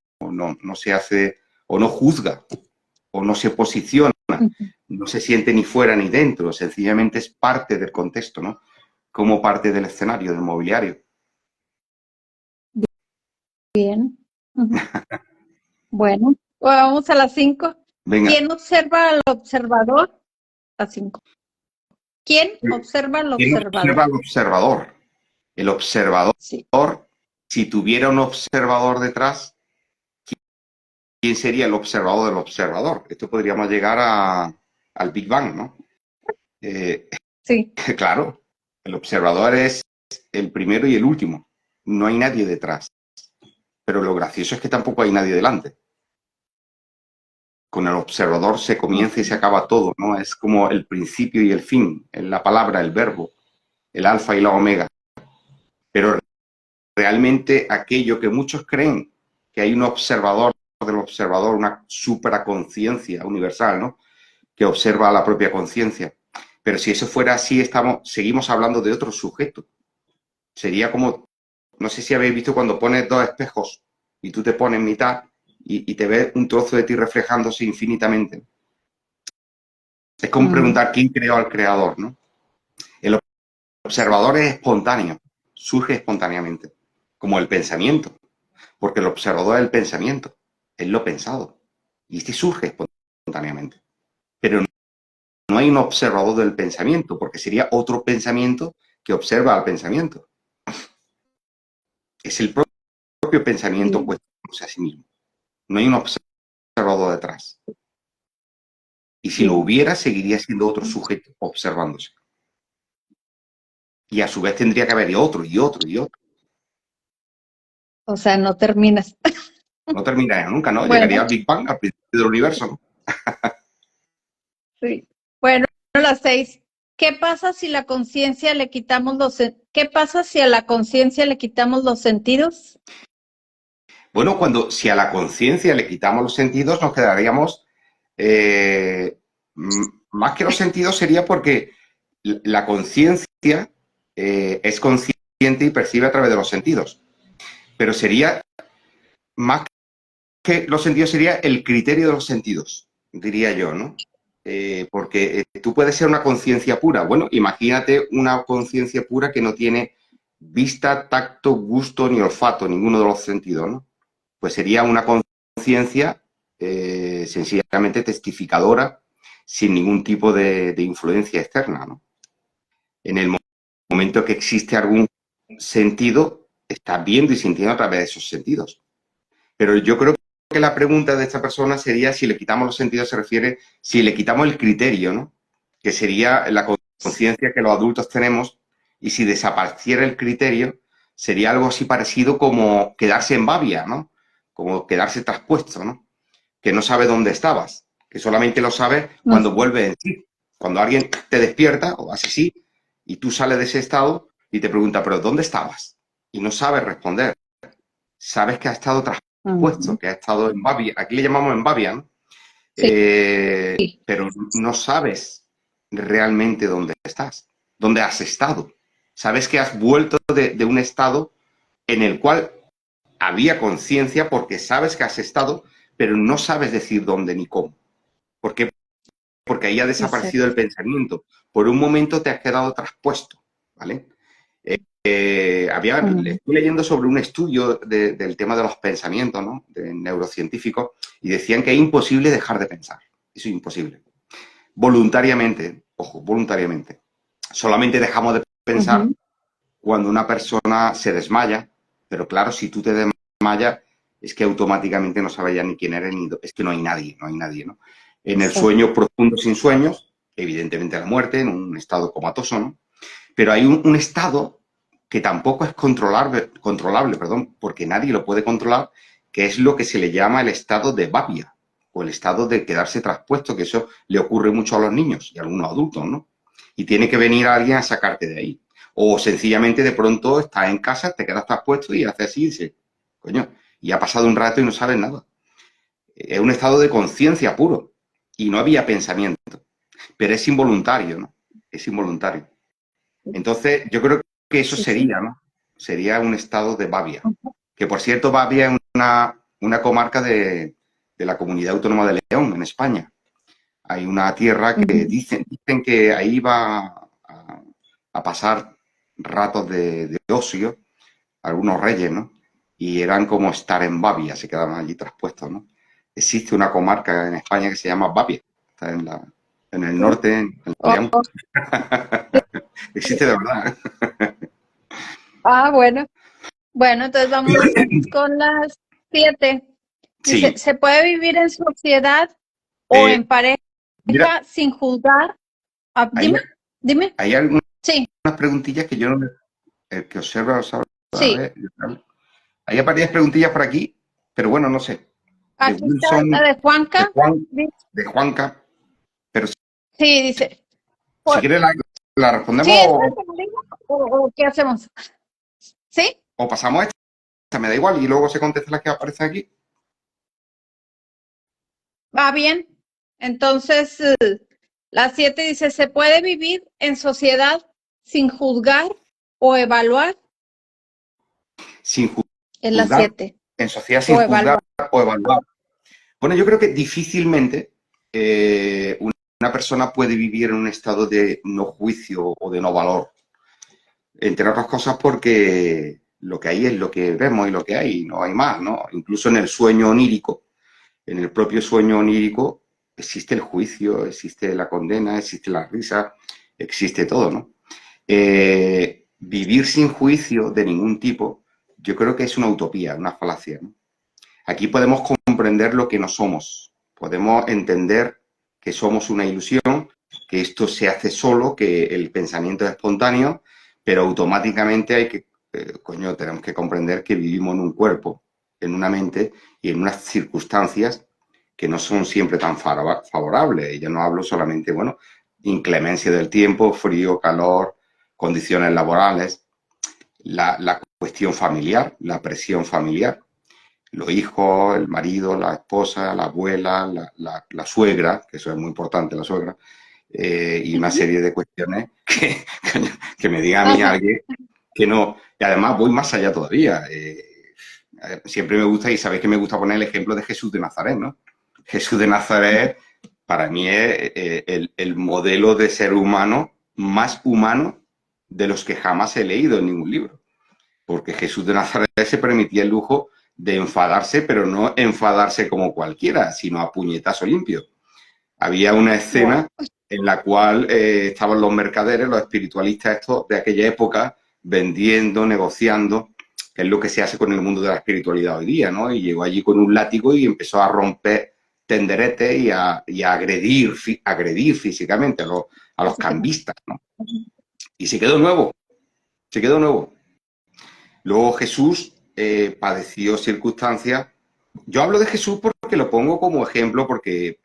se hace, o no juzga, o no se posiciona, no se siente ni fuera ni dentro, sencillamente es parte del contexto, ¿no? Como parte del escenario, del mobiliario. Bien. Bueno, vamos a las 5. Venga. ¿Quién observa al observador? A 5. ¿Quién observa al ¿Quién observador? observa al observador? El observador, sí. Si tuviera un observador detrás, ¿quién sería el observador del observador? Esto podríamos llegar al Big Bang, ¿no? Sí. Claro, el observador es el primero y el último. No hay nadie detrás. Pero lo gracioso es que tampoco hay nadie delante. Con el observador se comienza y se acaba todo, ¿no? Es como el principio y el fin, la palabra, el verbo, el alfa y la omega. Pero realmente aquello que muchos creen que hay un observador del observador, una supraconciencia universal, ¿no? Que observa a la propia conciencia. Pero si eso fuera así, seguimos hablando de otro sujeto. Sería como, no sé si habéis visto cuando pones dos espejos y tú te pones en mitad y te ves un trozo de ti reflejándose infinitamente. Es como preguntar quién creó al creador, ¿no? El observador es espontáneo, surge espontáneamente, como el pensamiento, porque el observador es el pensamiento, es lo pensado, y este surge espontáneamente. Pero no hay un observador del pensamiento, porque sería otro pensamiento que observa al pensamiento. Es el propio pensamiento cuestionándose a sí mismo. No hay un observador detrás. Y si lo hubiera, seguiría siendo otro sujeto observándose. Y a su vez tendría que haber otro y otro y otro. O sea, no terminas. No terminaría nunca, ¿no? Bueno. Llegaría al Big Bang, al principio del universo, ¿no? Sí. Bueno, las 6. ¿Qué pasa si la conciencia le quitamos ¿Qué pasa si a la conciencia le quitamos los sentidos? Bueno, si a la conciencia le quitamos los sentidos, nos quedaríamos, más que los sentidos sería porque la conciencia es consciente y percibe a través de los sentidos. Pero sería, más que los sentidos, sería el criterio de los sentidos, diría yo, ¿no? Porque tú puedes ser una conciencia pura. Bueno, imagínate una conciencia pura que no tiene vista, tacto, gusto ni olfato, ninguno de los sentidos, ¿no? Pues sería una conciencia sencillamente testificadora, sin ningún tipo de influencia externa, ¿no? En el momento que existe algún sentido, estás viendo y sintiendo a través de esos sentidos. Pero yo creo que la pregunta de esta persona sería si le quitamos los sentidos, se refiere si le quitamos el criterio, ¿no? Que sería la conciencia que los adultos tenemos, y si desapareciera el criterio, sería algo así parecido como quedarse en babia, ¿no? Como quedarse traspuesto, ¿no? Que no sabe dónde estabas, que solamente lo sabes cuando vuelves en sí. Cuando alguien te despierta o hace así, y tú sales de ese estado y te pregunta, ¿pero dónde estabas? Y no sabes responder. Sabes que ha estado traspuesto, que ha estado en babia. Aquí le llamamos en babia, ¿no? Sí. Pero no sabes realmente dónde estás, dónde has estado. Sabes que has vuelto de un estado en el cual había conciencia porque sabes que has estado, pero no sabes decir dónde ni cómo. ¿Por qué? Porque ahí ha desaparecido exacto. el pensamiento. Por un momento te has quedado traspuesto, ¿vale? Mm, Estoy leyendo sobre un estudio del tema de los pensamientos, ¿no? De neurocientíficos, y decían que es imposible dejar de pensar. Eso es imposible. Voluntariamente, ojo, voluntariamente. Solamente dejamos de pensar ujú, cuando una persona se desmaya, pero claro, si tú te desmayas, es que automáticamente no sabes ya ni quién eres, ni es que no hay nadie, ¿no? En el exacto. sueño profundo sin sueños, evidentemente la muerte, en un estado comatoso, ¿no? Pero hay un estado que tampoco es controlable, perdón, porque nadie lo puede controlar, que es lo que se le llama el estado de babia, o el estado de quedarse traspuesto, que eso le ocurre mucho a los niños y a algunos adultos, ¿no? Y tiene que venir alguien a sacarte de ahí. O sencillamente de pronto estás en casa, te quedas traspuesto y haces así y dices, coño, y ha pasado un rato y no sabes nada. Es un estado de conciencia puro y no había pensamiento, pero es involuntario, ¿no? Es involuntario. Entonces, yo creo que eso Sí, sí. sería, ¿no? Sería un estado de Babia. Ujú, Que por cierto, Babia es una comarca de la Comunidad Autónoma de León, en España. Hay una tierra que ujú. dicen que ahí va a pasar ratos de ocio, algunos reyes, ¿no? Y eran como estar en Babia, se quedaban allí traspuestos, ¿no? Existe una comarca en España que se llama Babia, está en el Sí. norte, en Oh, León. oh, sí. Existe de verdad, ¿eh? Ah, bueno. Bueno, entonces vamos con las 7. Dice, Sí, ¿se puede vivir en sociedad o eh, en pareja mira, sin juzgar? Ah, hay, dime, dime. hay algunas Sí, preguntillas que yo no el que observa, a sí. ver, hay varias preguntillas por aquí, pero bueno, no sé. De Aquí está la Wilson, de de Juanca. Juan, Dice- de Juanca, pero Sí, dice. si por- quieres la respondemos ¿Sí, esta es la misma o qué hacemos? ¿Sí? o pasamos a esta, me da igual, y luego se contesta las que aparecen aquí. Va bien. Entonces, la 7 dice, ¿se puede vivir en sociedad sin juzgar o evaluar? Sin Es la juzgar, 7. en sociedad sin O juzgar evaluar. o evaluar. Bueno, yo creo que difícilmente una persona puede vivir en un estado de no juicio o de no valor. Entre otras cosas porque lo que hay es lo que vemos y lo que hay, no hay más, ¿no? Incluso en el sueño onírico, en el propio sueño onírico existe el juicio, existe la condena, existe la risa, existe todo, ¿no? Vivir sin juicio de ningún tipo, yo creo que es una utopía, una falacia, ¿no? Aquí podemos comprender lo que no somos, podemos entender que somos una ilusión, que esto se hace solo, que el pensamiento es espontáneo, pero automáticamente coño, tenemos que comprender que vivimos en un cuerpo, en una mente y en unas circunstancias que no son siempre tan favorables. Y yo no hablo solamente, bueno, inclemencia del tiempo, frío, calor, condiciones laborales, la cuestión familiar, la presión familiar, los hijos, el marido, la esposa, la abuela, la suegra, que eso es muy importante, la suegra, y una Ujú. serie de cuestiones que me diga a mí Ajá. alguien que no. Y además voy más allá todavía. Siempre me gusta, y sabéis que me gusta poner el ejemplo de Jesús de Nazaret, ¿no? Jesús de Nazaret para mí es el modelo de ser humano más humano de los que jamás he leído en ningún libro. Porque Jesús de Nazaret se permitía el lujo de enfadarse, pero no enfadarse como cualquiera, sino a puñetazo limpio. Había una Wow. escena en la cual estaban los mercaderes, los espiritualistas estos de aquella época, vendiendo, negociando, que es lo que se hace con el mundo de la espiritualidad hoy día, ¿no? Y llegó allí con un látigo y empezó a romper tenderetes y a agredir físicamente a los cambistas, ¿no? Y se quedó nuevo. Luego Jesús padeció circunstancias. Yo hablo de Jesús porque lo pongo como ejemplo, porque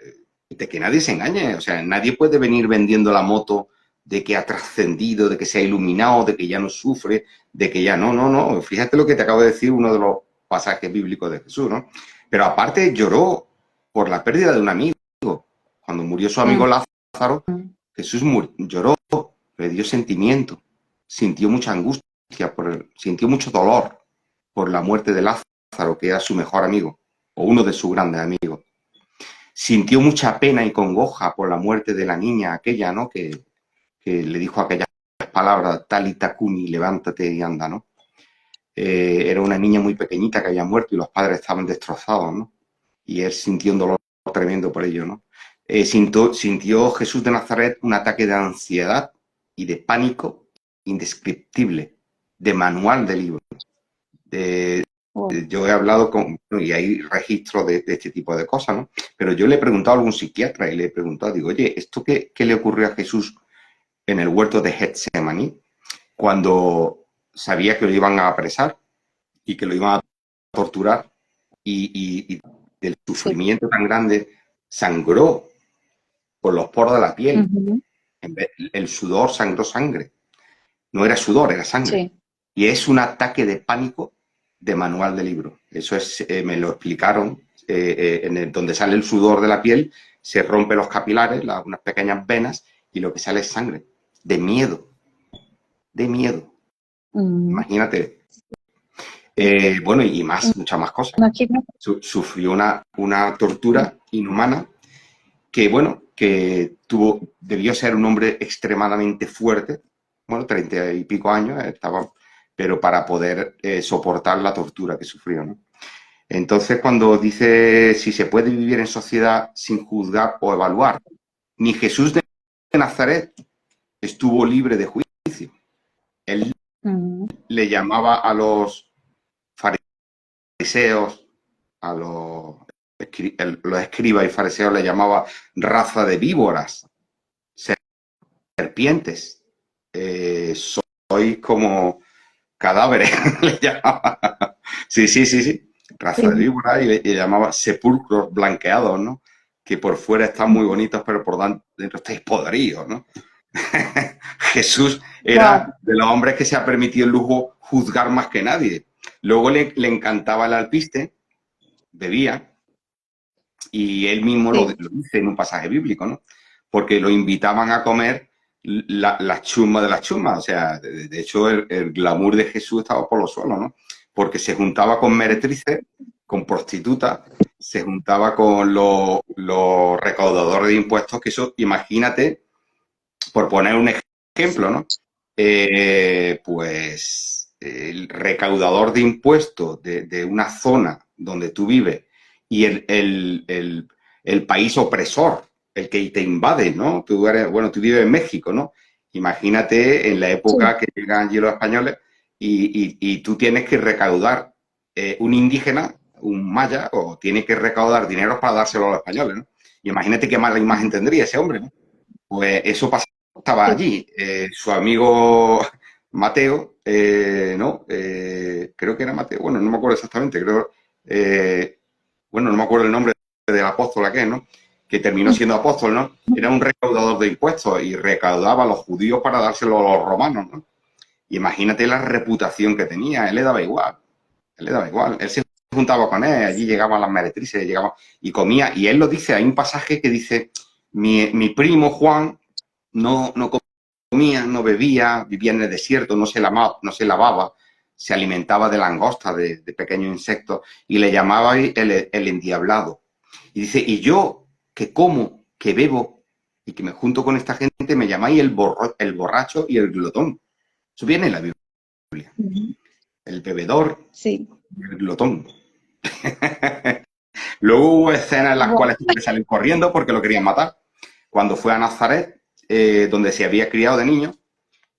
de que nadie se engañe. O sea, nadie puede venir vendiendo la moto de que ha trascendido, de que se ha iluminado, de que ya no sufre, de que ya no, no, no. Fíjate lo que te acabo de decir, uno de los pasajes bíblicos de Jesús, ¿no? Pero aparte lloró por la pérdida de un amigo. Cuando murió su amigo Lázaro, Jesús lloró, le dio sentimiento, sintió mucha angustia, sintió mucho dolor por la muerte de Lázaro. Lázaro, que era su mejor amigo, o uno de sus grandes amigos. Sintió mucha pena y congoja por la muerte de la niña aquella, ¿no? Que le dijo aquellas palabras, Talita Kumi, levántate y anda, ¿no? Era una niña muy pequeñita que había muerto y los padres estaban destrozados, ¿no? Y él sintió un dolor tremendo por ello, ¿no? Sintió Jesús de Nazaret un ataque de ansiedad y de pánico indescriptible, de manual de libro. Yo he hablado con, y hay registros de este tipo de cosas, ¿no? Pero yo le he preguntado a algún psiquiatra y le he preguntado, digo, oye, ¿esto qué le ocurrió a Jesús en el huerto de Getsemaní cuando sabía que lo iban a apresar y que lo iban a torturar y del sufrimiento tan grande sangró por los poros de la piel? El sudor sangró sangre. No era sudor, era sangre. Sí. Y es un ataque de pánico de manual de libro. Eso es, me lo explicaron, donde sale el sudor de la piel, se rompen los capilares, unas pequeñas venas, y lo que sale es sangre. De miedo. De miedo. Imagínate. Bueno, y muchas más cosas. Sufrió una tortura inhumana que, bueno, que debió ser un hombre extremadamente fuerte, bueno, 30 y pico años, pero para poder soportar la tortura que sufrió, ¿no? Entonces, cuando dice si se puede vivir en sociedad sin juzgar o evaluar, ni Jesús de Nazaret estuvo libre de juicio. Él le llamaba a los fariseos, a los escribas y fariseos le llamaba raza de víboras, serpientes, sois como cadáveres, le llamaba. Sí, raza de víboras, y le llamaba sepulcros blanqueados, ¿no? Que por fuera están muy bonitos, pero por dentro estáis podridos, ¿no? Jesús era de los hombres que se ha permitido el lujo juzgar más que nadie. Luego le encantaba el alpiste, bebía, y él mismo lo dice en un pasaje bíblico, ¿no? Porque lo invitaban a comer las chumas de las chumas. O sea, de hecho, el glamour de Jesús estaba por los suelos, ¿no? Porque se juntaba con meretrices, con prostitutas, se juntaba con los recaudadores de impuestos, que eso, imagínate, por poner un ejemplo, ¿no? Pues el recaudador de impuestos de una zona donde tú vives y el país opresor, el que te invade, ¿no? Tú vives en México, ¿no? Imagínate en la época que llegan allí los españoles y tú tienes que recaudar un indígena, un maya, o tienes que recaudar dinero para dárselo a los españoles, ¿no? Imagínate qué mala imagen tendría ese hombre, ¿no? Pues eso pasaba allí. Su amigo Mateo, ¿no? Creo que era Mateo, bueno, no me acuerdo exactamente, no me acuerdo el nombre del apóstol aquel, ¿no? Que terminó siendo apóstol, ¿no? Era un recaudador de impuestos y recaudaba a los judíos para dárselo a los romanos, ¿no? Y imagínate la reputación que tenía, él le daba igual, él se juntaba con él, allí llegaban las meretrices, y comía, y él lo dice, hay un pasaje que dice, mi primo Juan no comía, no bebía, vivía en el desierto, no se lavaba, se alimentaba de langostas, de pequeños insectos, y le llamaba el endiablado. Y dice, y yo que como, que bebo, y que me junto con esta gente, me llamáis el borracho y el glotón. Eso viene en la Biblia. El bebedor y el glotón. Luego hubo escenas en las cuales tuvo que salir corriendo porque lo querían matar. Cuando fue a Nazaret, donde se había criado de niño,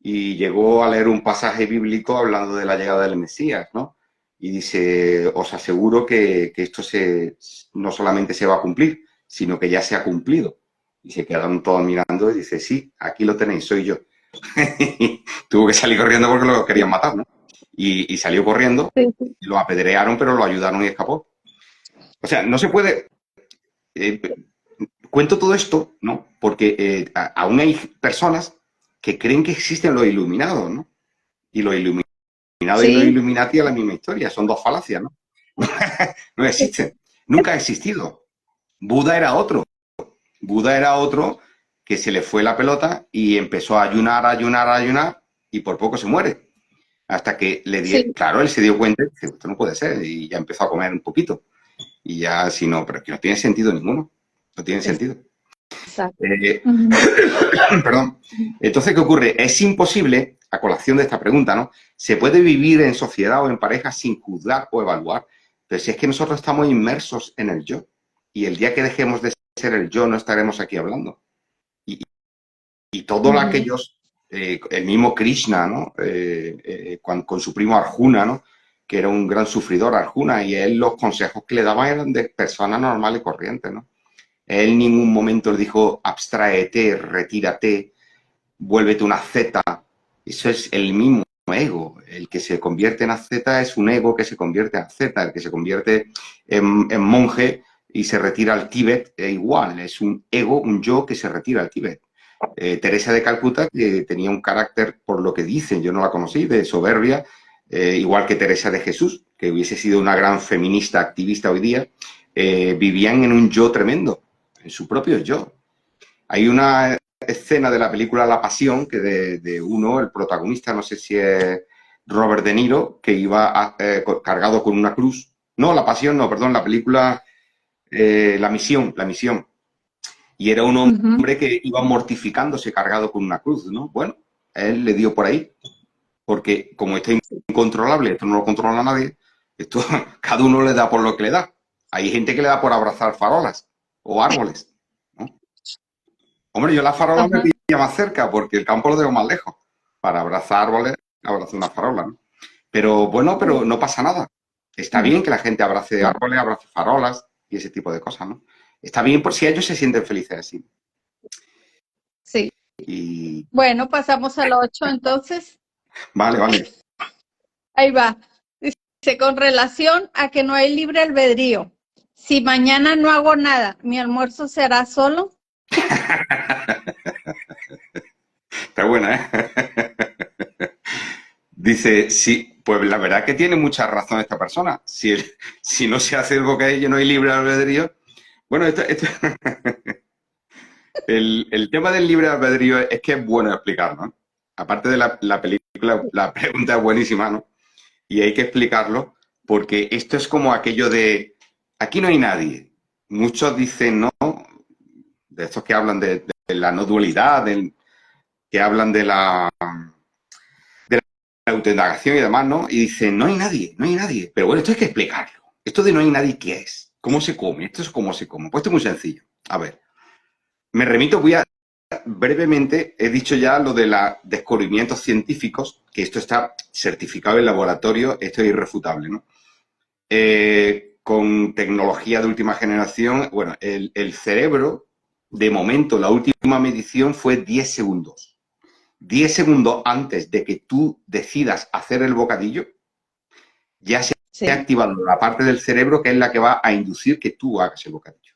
y llegó a leer un pasaje bíblico hablando de la llegada del Mesías, ¿no? Y dice, os aseguro que esto no solamente se va a cumplir, sino que ya se ha cumplido. Y se quedaron todos mirando y dice, sí, aquí lo tenéis, soy yo. Tuvo que salir corriendo porque lo querían matar, ¿no? Y salió corriendo, y lo apedrearon, pero lo ayudaron y escapó. O sea, no se puede... cuento todo esto, ¿no? Porque aún hay personas que creen que existen los iluminados, ¿no? Y los iluminados y los Illuminati es la misma historia, son dos falacias, ¿no? No existen, nunca ha existido. Buda era otro que se le fue la pelota y empezó a ayunar y por poco se muere. Hasta que le di, Sí, claro, él se dio cuenta y dice, esto no puede ser, y ya empezó a comer un poquito. Y ya, si no, pero es que no tiene sentido ninguno. No tiene sentido. exacto. Eh, Ujú. perdón. Entonces, ¿qué ocurre? Es imposible, a colación de esta pregunta, ¿no? ¿Se puede vivir en sociedad o en pareja sin juzgar o evaluar? Pero si es que nosotros estamos inmersos en el yo. Y el día que dejemos de ser el yo, no estaremos aquí hablando. Y, y todos Ujú. aquellos, el mismo Krishna, ¿no? Con su primo Arjuna, ¿no? Que era un gran sufridor, Arjuna, y él los consejos que le daban eran de personas normales y corrientes, ¿no? Él en ningún momento le dijo, abstráete, retírate, vuélvete una zeta. Eso es el mismo ego. El que se convierte en zeta es un ego que se convierte en zeta. El que se convierte en monje y se retira al Tíbet, es igual. Es un ego, un yo que se retira al Tíbet. Teresa de Calcuta, que tenía un carácter, por lo que dicen, yo no la conocí, de soberbia, igual que Teresa de Jesús, que hubiese sido una gran feminista activista hoy día, vivían en un yo tremendo, en su propio yo. Hay una escena de la película La Pasión, que de uno, el protagonista, no sé si es Robert De Niro, que iba cargado con una cruz. No, La Pasión, no, perdón, la película La Misión. Y era un Ujú. hombre que iba mortificándose cargado con una cruz, ¿no? Bueno, él le dio por ahí, porque como esto es incontrolable, esto no lo controla nadie, esto cada uno le da por lo que le da. Hay gente que le da por abrazar farolas o árboles, ¿no? Hombre, yo las farolas me Ajá. pilla más cerca porque el campo lo tengo más lejos. Para abrazar árboles, abrazo una farola, ¿no? Pero bueno, pero no pasa nada. Está bien que la gente abrace árboles, abrace farolas y ese tipo de cosas, ¿no? Está bien por si ellos se sienten felices así. Sí. Y Bueno, pasamos al 8, entonces. vale, vale. Ahí va. Dice, con relación a que no hay libre albedrío. Si mañana no hago nada, ¿mi almuerzo será solo? Está buena, ¿eh? Dice, sí, pues la verdad que tiene mucha razón esta persona. Si no se hace el bocadillo, no hay libre albedrío. Bueno, el tema del libre albedrío es que es bueno explicarlo, ¿no? Aparte de la película, la pregunta es buenísima, ¿no? Y hay que explicarlo porque esto es como aquello de, aquí no hay nadie. Muchos dicen, no, de estos que hablan de la no dualidad, que hablan de la autoindagación y demás, ¿no? Y dicen, no hay nadie, no hay nadie. Pero bueno, esto hay que explicarlo. Esto de no hay nadie, ¿qué es? ¿Cómo se come? Esto es cómo se come. Pues esto es muy sencillo. A ver, me remito, voy a brevemente, he dicho ya lo de los descubrimientos científicos, que esto está certificado en laboratorio, esto es irrefutable, ¿no? Con tecnología de última generación, bueno, el cerebro, de momento, la última medición fue 10 segundos. 10 segundos antes de que tú decidas hacer el bocadillo, ya se ha Sí. activado la parte del cerebro que es la que va a inducir que tú hagas el bocadillo.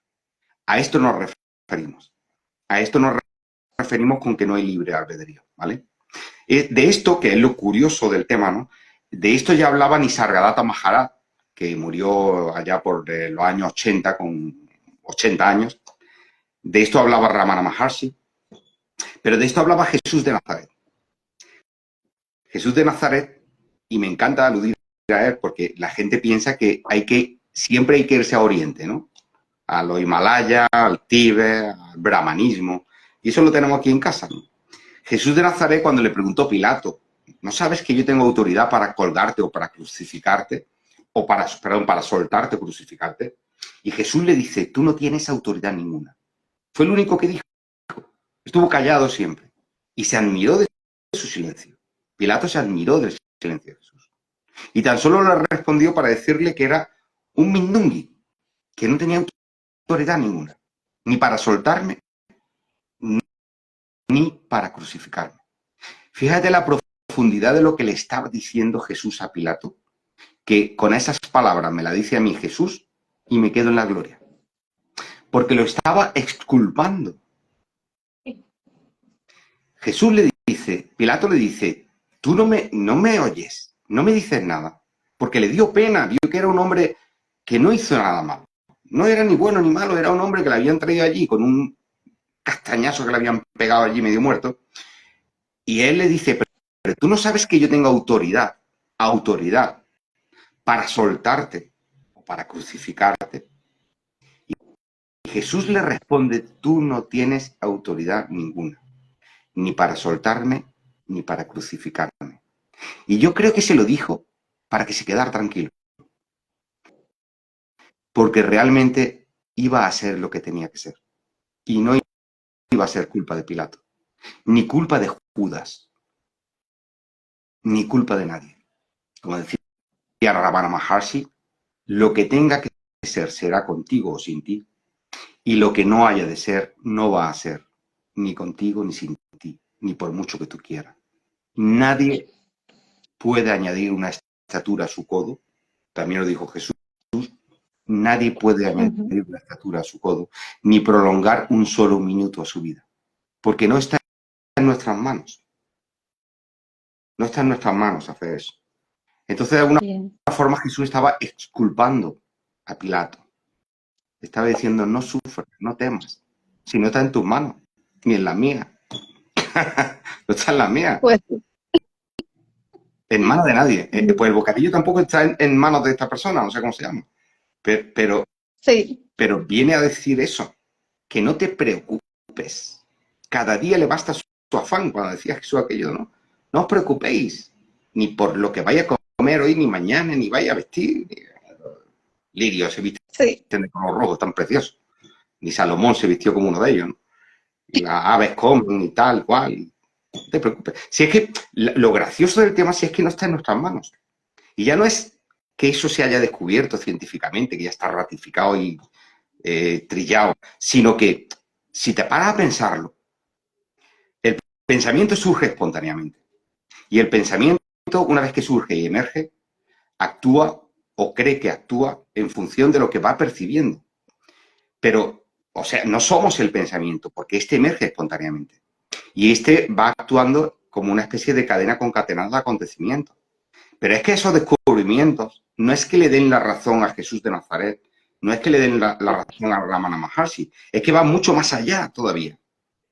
A esto nos referimos. A esto nos referimos con que no hay libre albedrío, ¿vale? De esto, que es lo curioso del tema, ¿no? De esto ya hablaba Nisargadatta Maharaj, que murió allá por los años 80, con 80 años. De esto hablaba Ramana Maharshi, pero de esto hablaba Jesús de Nazaret. Jesús de Nazaret, y me encanta aludir a él porque la gente piensa que siempre hay que irse a Oriente, ¿no? A los Himalayas, al Tíbet, al brahmanismo, y eso lo tenemos aquí en casa, ¿no? Jesús de Nazaret, cuando le preguntó Pilato, ¿no sabes que yo tengo autoridad para colgarte o para crucificarte? O para soltarte o crucificarte. Y Jesús le dice, tú no tienes autoridad ninguna. Fue el único que dijo. Estuvo callado siempre. Y se admiró de su silencio. Pilato se admiró del silencio de Jesús. Y tan solo le respondió para decirle que era un mindungui, que no tenía autoridad ninguna. Ni para soltarme, ni para crucificarme. Fíjate la profundidad de lo que le estaba diciendo Jesús a Pilato, que con esas palabras me la dice a mí Jesús y me quedo en la gloria. Porque lo estaba exculpando. Jesús le dice, Pilato le dice, tú no me oyes, no me dices nada. Porque le dio pena, vio que era un hombre que no hizo nada malo. No era ni bueno ni malo, era un hombre que le habían traído allí con un castañazo que le habían pegado allí medio muerto. Y él le dice, pero tú no sabes que yo tengo autoridad autoridad para soltarte o para crucificarte. Y Jesús le responde, tú no tienes autoridad ninguna, ni para soltarme, ni para crucificarme. Y yo creo que se lo dijo para que se quedara tranquilo, porque realmente iba a ser lo que tenía que ser. Y no iba a ser culpa de Pilato, ni culpa de Judas, ni culpa de nadie. Como decía Ramana Maharshi, lo que tenga que ser será contigo o sin ti, y lo que no haya de ser no va a ser, ni contigo ni sin ti, ni por mucho que tú quieras. Nadie puede añadir una estatura a su codo, también lo dijo Jesús, nadie puede añadir una estatura a su codo, ni prolongar un solo minuto a su vida, porque no está en nuestras manos. No está en nuestras manos hacer eso. Entonces, de alguna forma, Jesús estaba exculpando a Pilato. Estaba diciendo, no sufras, no temas, si no está en tus manos, ni en la mía. No está en la mía. Pues, en manos de nadie. Pues el bocadillo tampoco está en manos de esta persona, no sé cómo se llama. Sí. Pero viene a decir eso, que no te preocupes. Cada día le basta su afán, cuando decía Jesús aquello, ¿no? No os preocupéis, ni por lo que vaya a comer hoy, ni mañana, ni vaya a vestir. Lirio se viste de color rojo, tan precioso. Ni Salomón se vistió como uno de ellos, ¿no? Y las aves comen y tal, cual. No te preocupes. Si es que lo gracioso del tema si es que no está en nuestras manos. Y ya no es que eso se haya descubierto científicamente, que ya está ratificado y trillado, sino que si te paras a pensarlo, el pensamiento surge espontáneamente. Y el pensamiento, una vez que surge y emerge, actúa o cree que actúa en función de lo que va percibiendo. Pero, o sea, no somos el pensamiento, porque este emerge espontáneamente. Y este va actuando como una especie de cadena concatenada de acontecimientos. Pero es que esos descubrimientos no es que le den la razón a Jesús de Nazaret, no es que le den la razón a Ramana Maharshi, es que va mucho más allá todavía.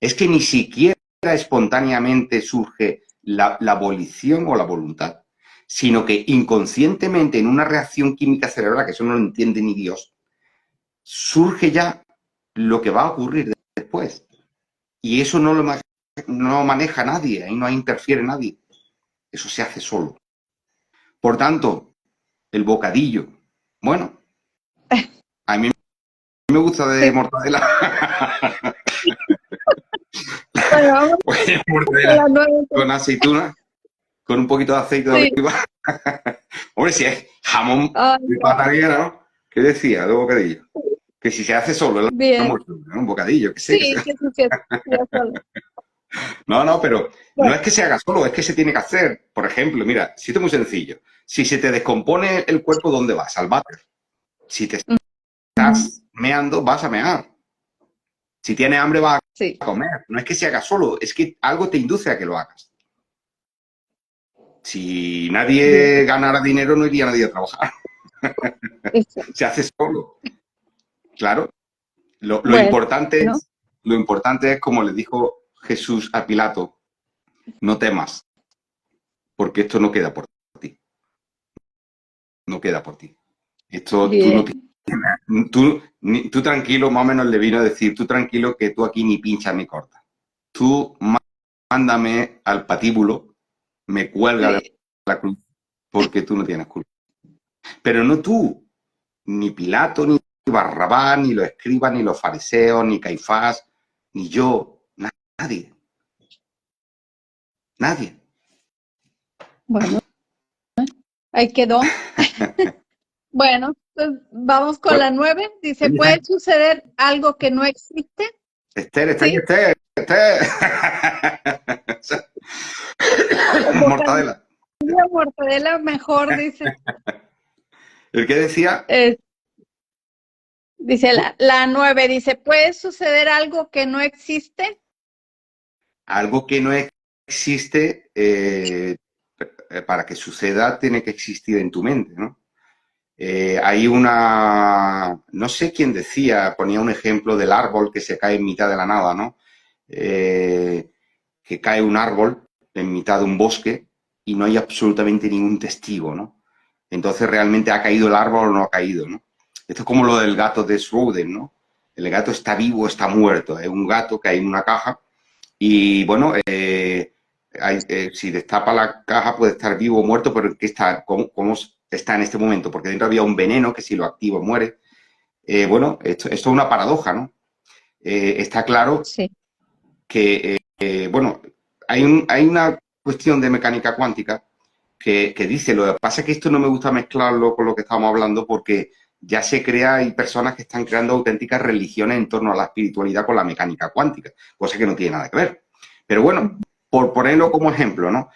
Es que ni siquiera espontáneamente surge la abolición o la voluntad, sino que inconscientemente en una reacción química cerebral, que eso no lo entiende ni Dios, surge ya lo que va a ocurrir después. Y eso no lo maneja nadie, ahí no interfiere nadie. Eso se hace solo. Por tanto, el bocadillo, bueno, a mí me gusta de mortadela. Bueno, Oye, mortadela con aceituna, con un poquito de aceite de oliva. Hombre, si es jamón de pata negra, ¿no? ¿Qué decía de bocadillo? Que si se hace solo el almuerzo, ¿no? Un bocadillo, que sé. Sí, que se hacía solo. No, pero no es que se haga solo, es que se tiene que hacer. Por ejemplo, mira, si esto es muy sencillo. Si se te descompone el cuerpo, ¿dónde vas? Al váter. Si te estás meando, vas a mear. Si tienes hambre, vas a comer. No es que se haga solo, es que algo te induce a que lo hagas. Si nadie ganara dinero, no iría nadie a trabajar. Se hace solo. Claro. Lo importante es, como le dijo Jesús a Pilato, no temas, porque esto no queda por ti. No queda por ti. Esto tú no tienes. Tú tranquilo, más o menos le vino a decir, tú tranquilo que tú aquí ni pinchas ni cortas. Tú mándame al patíbulo, me cuelga de la cruz, porque tú no tienes culpa. Pero no tú, ni Pilato, ni Barrabás, ni los escribas, ni los fariseos, ni Caifás, ni yo, nadie. Nadie. Bueno, ahí quedó. Bueno, pues vamos con la 9. Dice, ¿puede suceder algo que no existe? Esther, está ahí, Esther. Mortadela. Mortadela mejor, dice. ¿El qué decía? Dice la 9, dice, ¿puede suceder algo que no existe? Algo que no existe, para que suceda, tiene que existir en tu mente, ¿no? Hay no sé quién decía, ponía un ejemplo del árbol que se cae en mitad de la nada, ¿no? Que cae un árbol en mitad de un bosque y no hay absolutamente ningún testigo, ¿no? Entonces, ¿realmente ha caído el árbol o no ha caído, ¿no? Esto es como lo del gato de Schrödinger, ¿no? El gato está vivo o está muerto. Es un gato que hay en una caja y, bueno, si destapa la caja puede estar vivo o muerto, pero ¿qué está? ¿Cómo está en este momento? Porque dentro había un veneno que si lo activo muere. Bueno, esto es una paradoja, ¿no? Está claro Sí. que, bueno, hay una cuestión de mecánica cuántica que dice, lo que pasa es que esto no me gusta mezclarlo con lo que estamos hablando porque ya se crea, hay personas que están creando auténticas religiones en torno a la espiritualidad con la mecánica cuántica, cosa que no tiene nada que ver. Pero bueno, por ponerlo como ejemplo, ¿no?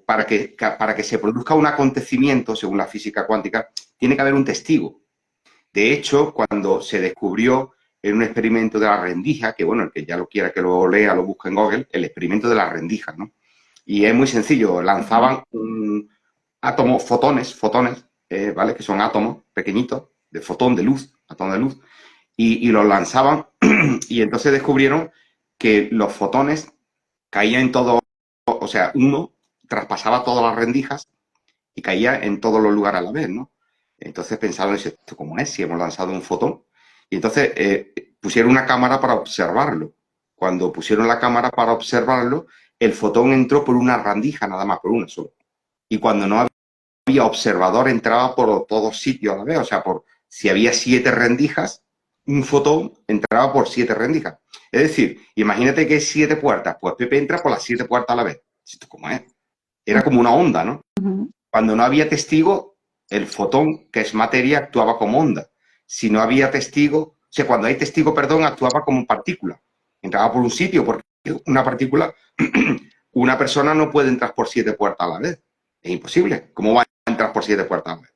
Para que se produzca un acontecimiento, según la física cuántica, tiene que haber un testigo. De hecho, cuando se descubrió en un experimento de la rendija, que bueno, el que ya lo quiera que lo lea, lo busque en Google, el experimento de las rendijas, ¿no? Y es muy sencillo, lanzaban átomos, fotones, ¿vale? Que son átomos pequeñitos, de fotón de luz, átomos de luz, y los lanzaban y entonces descubrieron que los fotones caían en todo, o sea, uno traspasaba todas las rendijas y caía en todos los lugares a la vez, ¿no? Entonces pensaron, ¿esto cómo es? Si hemos lanzado un fotón. Y entonces pusieron una cámara para observarlo. Cuando pusieron la cámara para observarlo, el fotón entró por una rendija, nada más, por una sola. Y cuando no había observador, entraba por todos sitios a la vez. O sea, si había 7 rendijas, un fotón entraba por 7 rendijas. Es decir, imagínate que hay 7 puertas, pues Pepe entra por las 7 puertas a la vez. ¿Esto cómo es? Era como una onda, ¿no? Cuando no había testigo, el fotón, que es materia, actuaba como onda. Si no había testigo, o sea, cuando hay testigo, perdón, actuaba como partícula. Entraba por un sitio, porque una partícula, una persona no puede entrar por 7 puertas a la vez. Es imposible. ¿Cómo va a entrar por 7 puertas a la vez?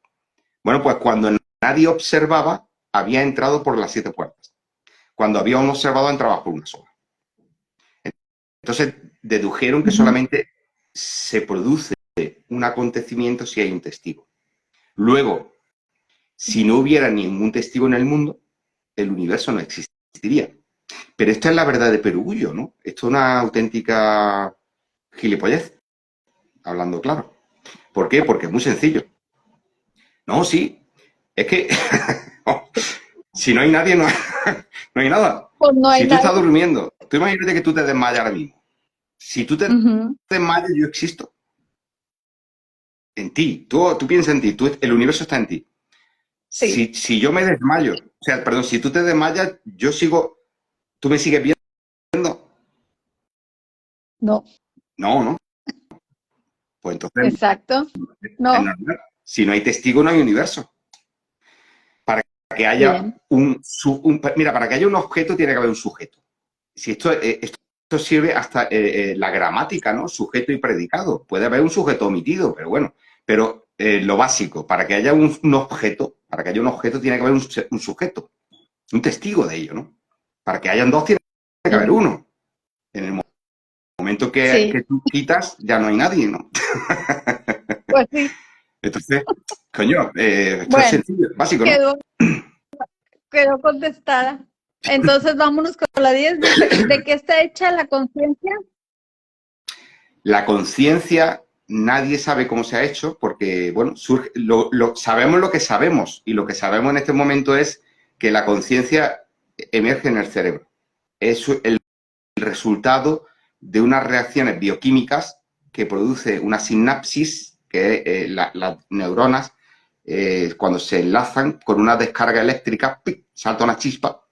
Bueno, pues cuando nadie observaba, había entrado por las 7 puertas. Cuando había un observador, entraba por una sola. Entonces, dedujeron que solamente se produce un acontecimiento si hay un testigo. Luego, si no hubiera ningún testigo en el mundo, el universo no existiría. Pero esto es la verdad de Perugullo, ¿no? Esto es una auténtica gilipollez, hablando claro. ¿Por qué? Porque es muy sencillo. No, sí, es que si no hay nadie, no hay nada. Pues no hay Si tú estás nadie. durmiendo, tú imagínate que tú te desmayas ahora mismo. Si tú te desmayas, yo existo en ti. Tú piensas en ti, el universo está en ti. Sí. Si yo me desmayo, o sea, perdón, si tú te desmayas, yo sigo, tú me sigues viendo. No. No, ¿no? Pues entonces Exacto. es No. normal. Si no hay testigo, no hay universo. Para que haya Bien. mira, para que haya un objeto tiene que haber un sujeto. Si esto sirve hasta la gramática, ¿no? Sujeto y predicado. Puede haber un sujeto omitido, pero bueno. Pero lo básico, para que haya un objeto, para que haya un objeto tiene que haber un sujeto, un testigo de ello, ¿no? Para que hayan dos tiene que haber Bien. uno. En el momento Sí. que tú quitas, ya no hay nadie, ¿no? Pues sí. Entonces, coño, esto es Bueno, sencillo, básico, ¿no? quedó contestada. Entonces vámonos con la 10. Dice, ¿de qué está hecha la conciencia? La conciencia, nadie sabe cómo se ha hecho porque, bueno, sabemos lo que sabemos y lo que sabemos en este momento es que la conciencia emerge en el cerebro. Es el resultado de unas reacciones bioquímicas que produce una sinapsis, que las neuronas, cuando se enlazan con una descarga eléctrica, ¡pic!, salta una chispa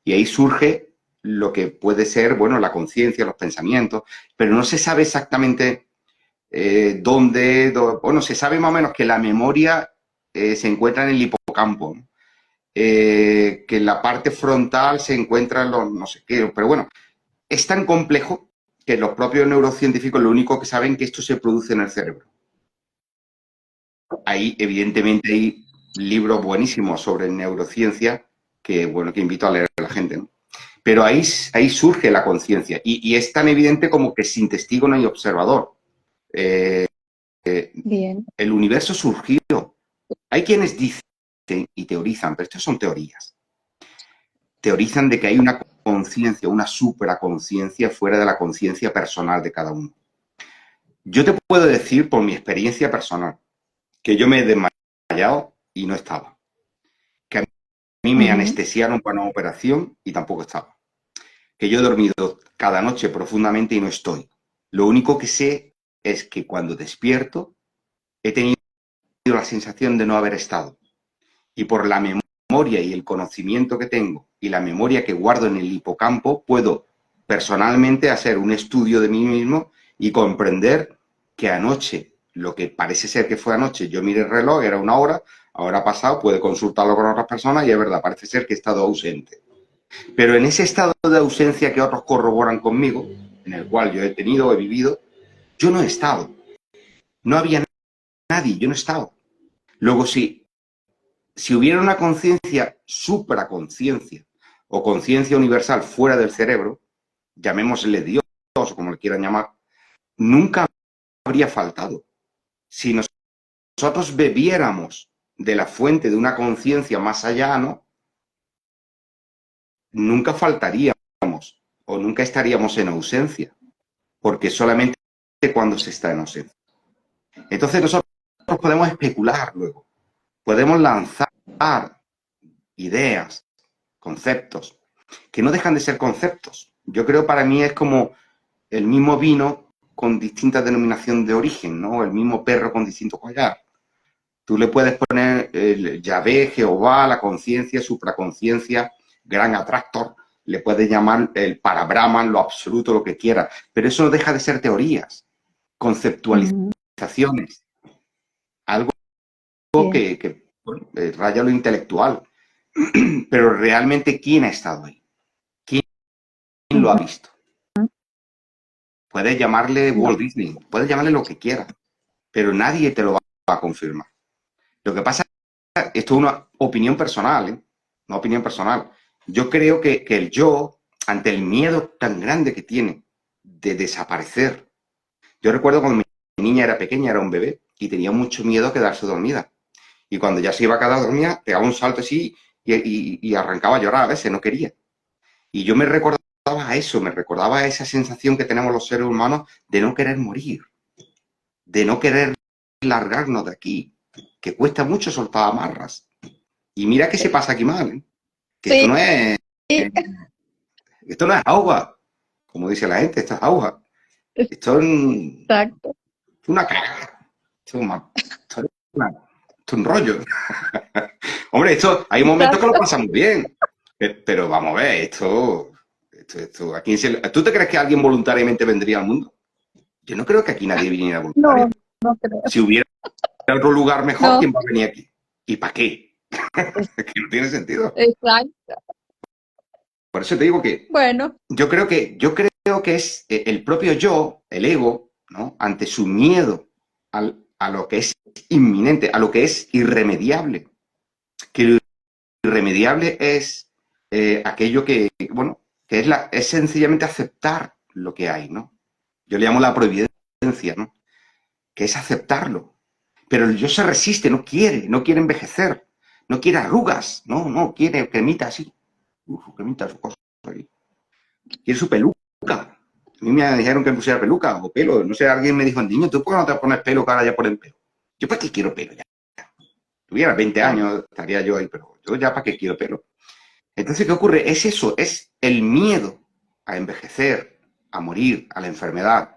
y ahí surge lo que puede ser, bueno, la conciencia, los pensamientos, pero no se sabe exactamente bueno, se sabe más o menos que la memoria se encuentra en el hipocampo, ¿no? Que en la parte frontal se encuentran los no sé qué, pero bueno, es tan complejo que los propios neurocientíficos lo único que saben es que esto se produce en el cerebro. Ahí, evidentemente, hay libros buenísimos sobre neurociencia que, bueno, que invito a leer a la gente, ¿no? Pero ahí surge la conciencia y es tan evidente como que sin testigo no hay observador. Bien. El universo surgió. Hay quienes dicen y teorizan, pero estas son teorías. Teorizan de que hay una conciencia, una supraconciencia fuera de la conciencia personal de cada uno. Yo te puedo decir por mi experiencia personal que yo me he desmayado y no estaba. Que a mí me Ujú. anestesiaron para una operación y tampoco estaba. Que yo he dormido cada noche profundamente y no estoy. Lo único que sé es que cuando despierto he tenido la sensación de no haber estado. Y por la memoria y el conocimiento que tengo y la memoria que guardo en el hipocampo, puedo personalmente hacer un estudio de mí mismo y comprender que anoche, lo que parece ser que fue anoche, yo miré el reloj, era una hora, ahora ha pasado, puede consultarlo con otras personas y es verdad, parece ser que he estado ausente. Pero en ese estado de ausencia que otros corroboran conmigo, en el cual yo he tenido, he vivido, yo no he estado. No había nadie, yo no he estado. Luego, si hubiera una conciencia, supraconciencia o conciencia universal fuera del cerebro, llamémosle Dios o como le quieran llamar, nunca habría faltado. Si nosotros bebiéramos de la fuente de una conciencia más allá, ¿no? Nunca faltaríamos o nunca estaríamos en ausencia, porque solamente cuando se está en ausencia. Entonces nosotros podemos especular luego, podemos lanzar ideas, conceptos, que no dejan de ser conceptos. Yo creo para mí es como el mismo vino con distinta denominación de origen, ¿no? El mismo perro con distinto collar. Tú le puedes poner el Yahvé, Jehová, la conciencia, supraconciencia, gran atractor, le puedes llamar el parabrahman, lo absoluto, lo que quieras, pero eso no deja de ser teorías, Ujú. conceptualizaciones, algo Bien. que bueno, raya lo intelectual, pero realmente ¿quién ha estado ahí? ¿Quién lo ha Ujú. visto? Puedes llamarle No. Walt Disney, puedes llamarle lo que quieras, pero nadie te lo va a confirmar. Lo que pasa es que esto es una opinión personal, ¿eh? Una opinión personal. Yo creo que el yo, ante el miedo tan grande que tiene de desaparecer, yo recuerdo cuando mi niña era pequeña, era un bebé, y tenía mucho miedo a quedarse dormida. Y cuando ya se iba a quedar dormida, pegaba un salto así y arrancaba a llorar a veces, no quería. Y yo me recordaba a eso, me recordaba a esa sensación que tenemos los seres humanos de no querer morir, de no querer largarnos de aquí, que cuesta mucho soltar amarras. Y mira que se pasa aquí mal, ¿eh? Que Sí, esto no es agua, como dice la gente, esto es agua. Esto exacto. es una cagada, esto es esto es un rollo. Hombre, hay momentos que lo Exacto. pasamos bien, pero vamos a ver, ¿a quién ¿tú te crees que alguien voluntariamente vendría al mundo? Yo no creo que aquí nadie viniera No, voluntario. no creo. Si hubiera otro lugar mejor, No, ¿quién va a venir aquí? ¿Y para qué? es- Es que no tiene sentido. exacto. Por eso te digo que Bueno, yo creo que es el propio yo, el ego, ¿no? Ante su miedo a lo que es inminente, a lo que es irremediable. Que lo irremediable es aquello que, bueno, que es sencillamente aceptar lo que hay, ¿no? Yo le llamo la providencia, ¿no? Que es aceptarlo. Pero el yo se resiste, no quiere envejecer, no quiere arrugas, no quiere cremita así. Cremita, su cosa ahí. Quiere su peluca. A mí me dijeron que me pusiera peluca o pelo. No sé, alguien me dijo, niño, ¿tú por qué no te pones pelo que ahora ya ponen pelo? Yo, ¿para qué quiero pelo ya? Tuviera 20 claro. años, estaría yo ahí, pero yo ya, ¿para qué quiero pelo? Entonces, ¿qué ocurre? Es eso, es el miedo a envejecer, a morir, a la enfermedad,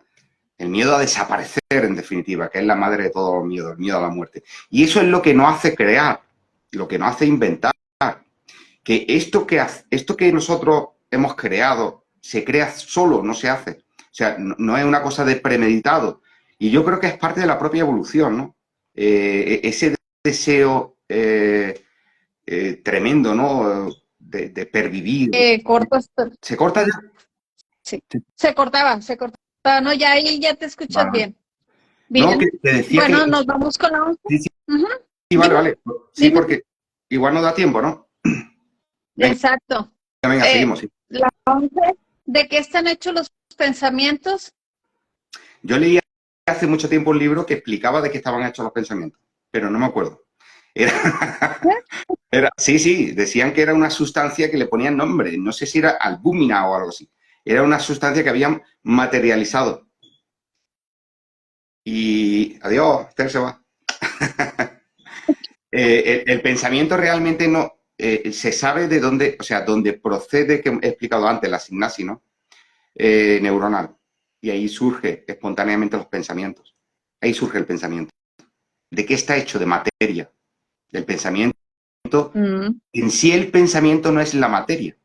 el miedo a desaparecer, en definitiva, que es la madre de todos los miedos, el miedo a la muerte. Y eso es lo que nos hace crear, lo que nos hace inventar, que esto que nosotros hemos creado se crea solo, no se hace. O sea, no es una cosa de premeditado. Y yo creo que es parte de la propia evolución, ¿no? Ese deseo tremendo, ¿no? De pervivir. Cortas, ¿Se corta ya? sí. Se cortaba. No, ya ahí ya te escuchas Vale. bien. No, que Bien. te decía que... Bueno, nos vamos con la 11. Sí, sí, Ujú. sí, vale, Dime, vale. Sí, dime. porque igual no da tiempo, ¿no? Venga, Exacto. venga, Eh, seguimos. Sí. la 11. ¿De qué están hechos los pensamientos? Yo leí hace mucho tiempo un libro que explicaba de qué estaban hechos los pensamientos, pero no me acuerdo. Era, sí, sí, decían que era una sustancia que le ponían nombre, no sé si era albúmina o algo así. Era una sustancia que habían materializado. Y adiós, Esther se va. El pensamiento realmente no se sabe de dónde, o sea, dónde procede, que he explicado antes, la sinapsis, ¿no? Neuronal. Y ahí surge espontáneamente los pensamientos. Ahí surge el pensamiento. ¿De qué está hecho? De materia. Del pensamiento. Mm, En sí el pensamiento no es la materia,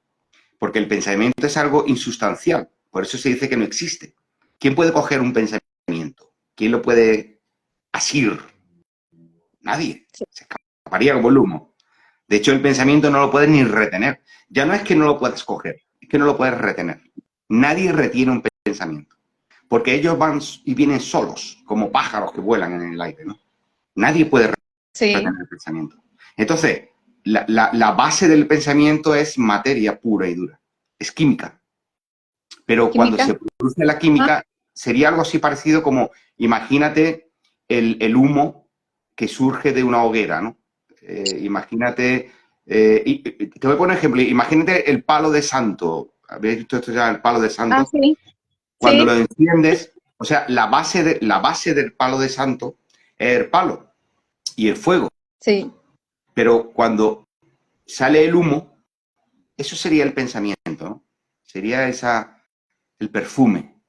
porque el pensamiento es algo insustancial. Por eso se dice que no existe. ¿Quién puede coger un pensamiento? ¿Quién lo puede asir? Nadie. sí, Se escaparía como el humo. De hecho, el pensamiento no lo puedes ni retener. Ya no es que no lo puedas coger, es que no lo puedes retener. Nadie retiene un pensamiento, porque ellos van y vienen solos, como pájaros que vuelan en el aire, ¿no? Nadie puede sí, retener el pensamiento. Entonces, la base del pensamiento es materia pura y dura, es química. Pero cuando química. se produce la Ah, química, sería algo así parecido como, imagínate el humo que surge de una hoguera, ¿no? Imagínate, te voy a poner un ejemplo, imagínate el palo de santo. ¿Habéis visto esto ya, el palo de ah, santo? sí, Cuando lo sí, enciendes, o sea, la base del palo de santo es el palo y el fuego. sí, Pero cuando sale el humo, eso sería el pensamiento, ¿no? Sería el perfume.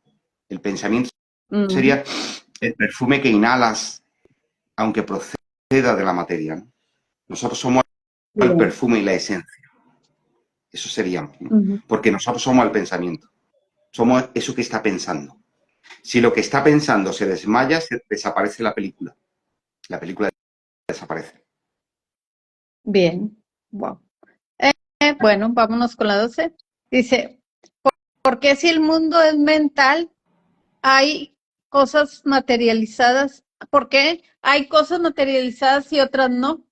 El pensamiento mm, sería el perfume que inhalas, aunque proceda de la materia, ¿no? Nosotros somos el bien, perfume y la esencia. Eso seríamos, ¿no? ujú, Porque nosotros somos el pensamiento. Somos eso que está pensando. Si lo que está pensando se desmaya, desaparece la película. La película desaparece. bien, wow. Bueno, vámonos con la 12. Dice, ¿por qué si el mundo es mental hay cosas materializadas? ¿Por qué hay cosas materializadas y otras no?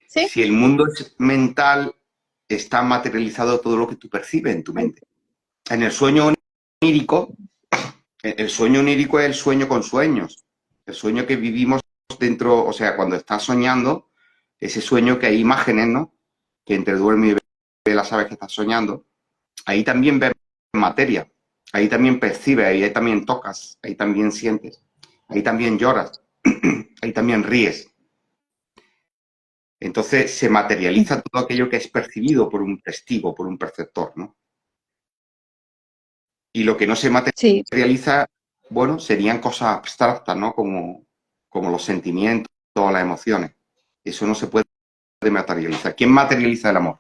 ¿Sí? Si el mundo es mental, está materializado todo lo que tú percibes en tu mente. En el sueño onírico, el sueño onírico es el sueño con sueños. El sueño que vivimos dentro, o sea, cuando estás soñando, ese sueño que hay imágenes, ¿no? Que entre duerme y vela sabes que estás soñando. Ahí también ves materia. Ahí también percibes, ahí también tocas, ahí también sientes, ahí también lloras, ahí también ríes. Entonces se materializa todo aquello que es percibido por un testigo, por un perceptor, ¿no? Y lo que no se Sí, materializa, bueno, serían cosas abstractas, ¿no? Como los sentimientos, todas las emociones. Eso no se puede materializar. ¿Quién materializa el amor?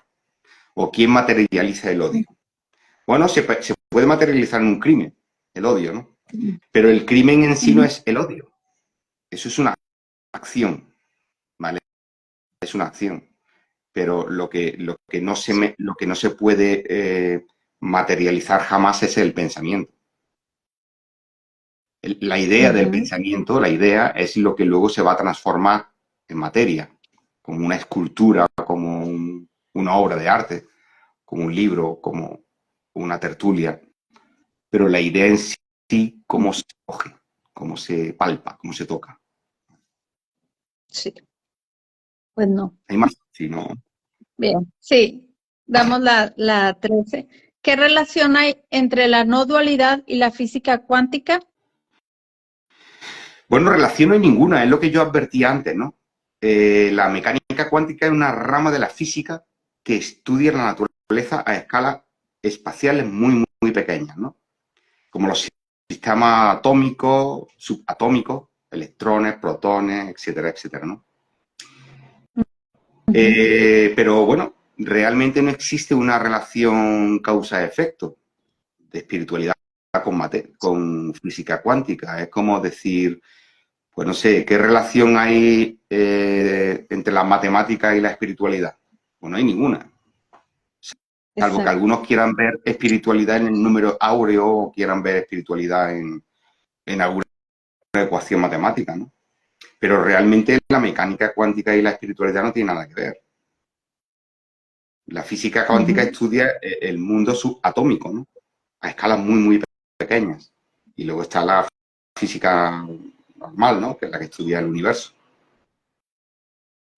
¿O quién materializa el odio? Bueno, se puede materializar en un crimen, el odio, ¿no? Pero el crimen en sí no ujú, es el odio. Eso es una acción, ¿vale? Es una acción. Pero lo que no se puede materializar jamás es el pensamiento. La idea del ujú, pensamiento, la idea es lo que luego se va a transformar en materia, como una escultura, como una obra de arte, como un libro, como una tertulia. Pero la idea en sí, cómo se coge, cómo se palpa, cómo se toca. sí, pues no. Hay más, si no. Bien, sí, damos la 13. ¿Qué relación hay entre la no dualidad y la física cuántica? Bueno, relación no hay ninguna, es lo que yo advertí antes, ¿no? La mecánica cuántica es una rama de la física que estudia la naturaleza a escalas espaciales muy pequeñas, ¿no? Como los sistemas atómicos, subatómicos, electrones, protones, etcétera, etcétera, ¿no? Ujú, Pero bueno, realmente no existe una relación causa-efecto de espiritualidad con física cuántica. Es como decir, pues no sé, ¿qué relación hay entre las matemáticas y la espiritualidad? Pues no hay ninguna. Salvo que exacto. algunos quieran ver espiritualidad en el número áureo o quieran ver espiritualidad en alguna ecuación matemática, ¿no? Pero realmente la mecánica cuántica y la espiritualidad no tienen nada que ver. La física cuántica Ujú, estudia el mundo subatómico, ¿no? A escalas muy pequeñas. Y luego está la física normal, ¿no? Que es la que estudia el universo.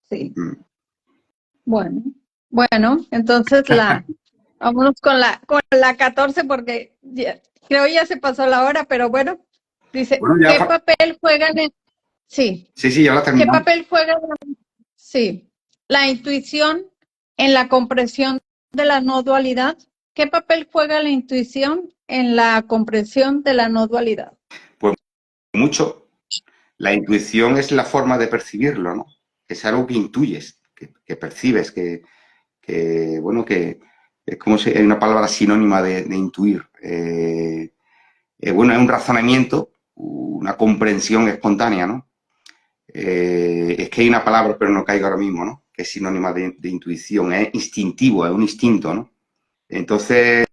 sí, Mm. bueno. Bueno, entonces vámonos con la 14 porque creo ya se pasó la hora, pero bueno, Dice, Bueno, ¿qué papel juegan en... Sí, sí, ya la ¿qué terminamos. papel juega sí, la intuición en la comprensión de la no dualidad? ¿Qué papel juega la intuición en la comprensión de la no dualidad? Pues mucho. La intuición es la forma de percibirlo, ¿no? Es algo que intuyes, que percibes, bueno, que es como si hay una palabra sinónima de intuir. Bueno, es un razonamiento, una comprensión espontánea, ¿no? Es que hay una palabra, pero no caigo ahora mismo, ¿no? Que es sinónima de intuición, es instintivo, es un instinto, ¿no? Entonces,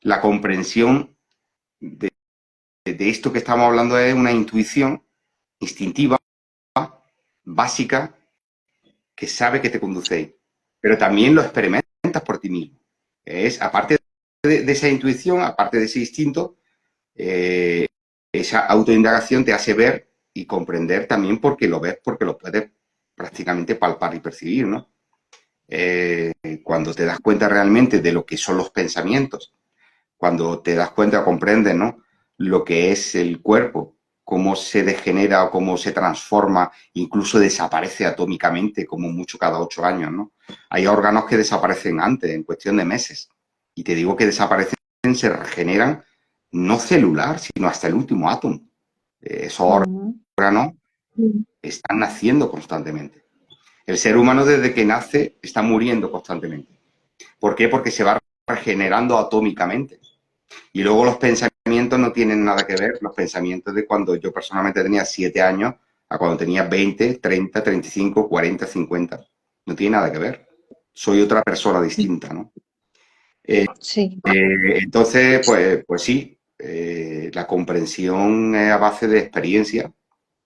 la comprensión de esto que estamos hablando es una intuición instintiva, básica, que sabe que te conduce ahí. Pero también lo experimentas por ti mismo. Es, aparte de esa intuición, aparte de ese instinto, esa autoindagación te hace ver y comprender también porque lo ves, porque lo puedes prácticamente palpar y percibir, ¿no? Cuando te das cuenta realmente de lo que son los pensamientos, cuando te das cuenta o comprendes, ¿no? Lo que es el cuerpo, cómo se degenera o cómo se transforma, incluso desaparece atómicamente, como mucho cada 8 años, ¿no? Hay órganos que desaparecen antes, en cuestión de meses. Y te digo que desaparecen, se regeneran, no celular, sino hasta el último átomo. Esos órganos están naciendo constantemente. El ser humano desde que nace está muriendo constantemente. ¿Por qué? Porque se va regenerando atómicamente. Y luego los pensamientos no tienen nada que ver, los pensamientos de cuando yo personalmente tenía 7 años a cuando tenía 20, 30, 35, 40, 50. No tiene nada que ver. Soy otra persona distinta, ¿no? Sí. Entonces, pues sí, la comprensión es a base de experiencia,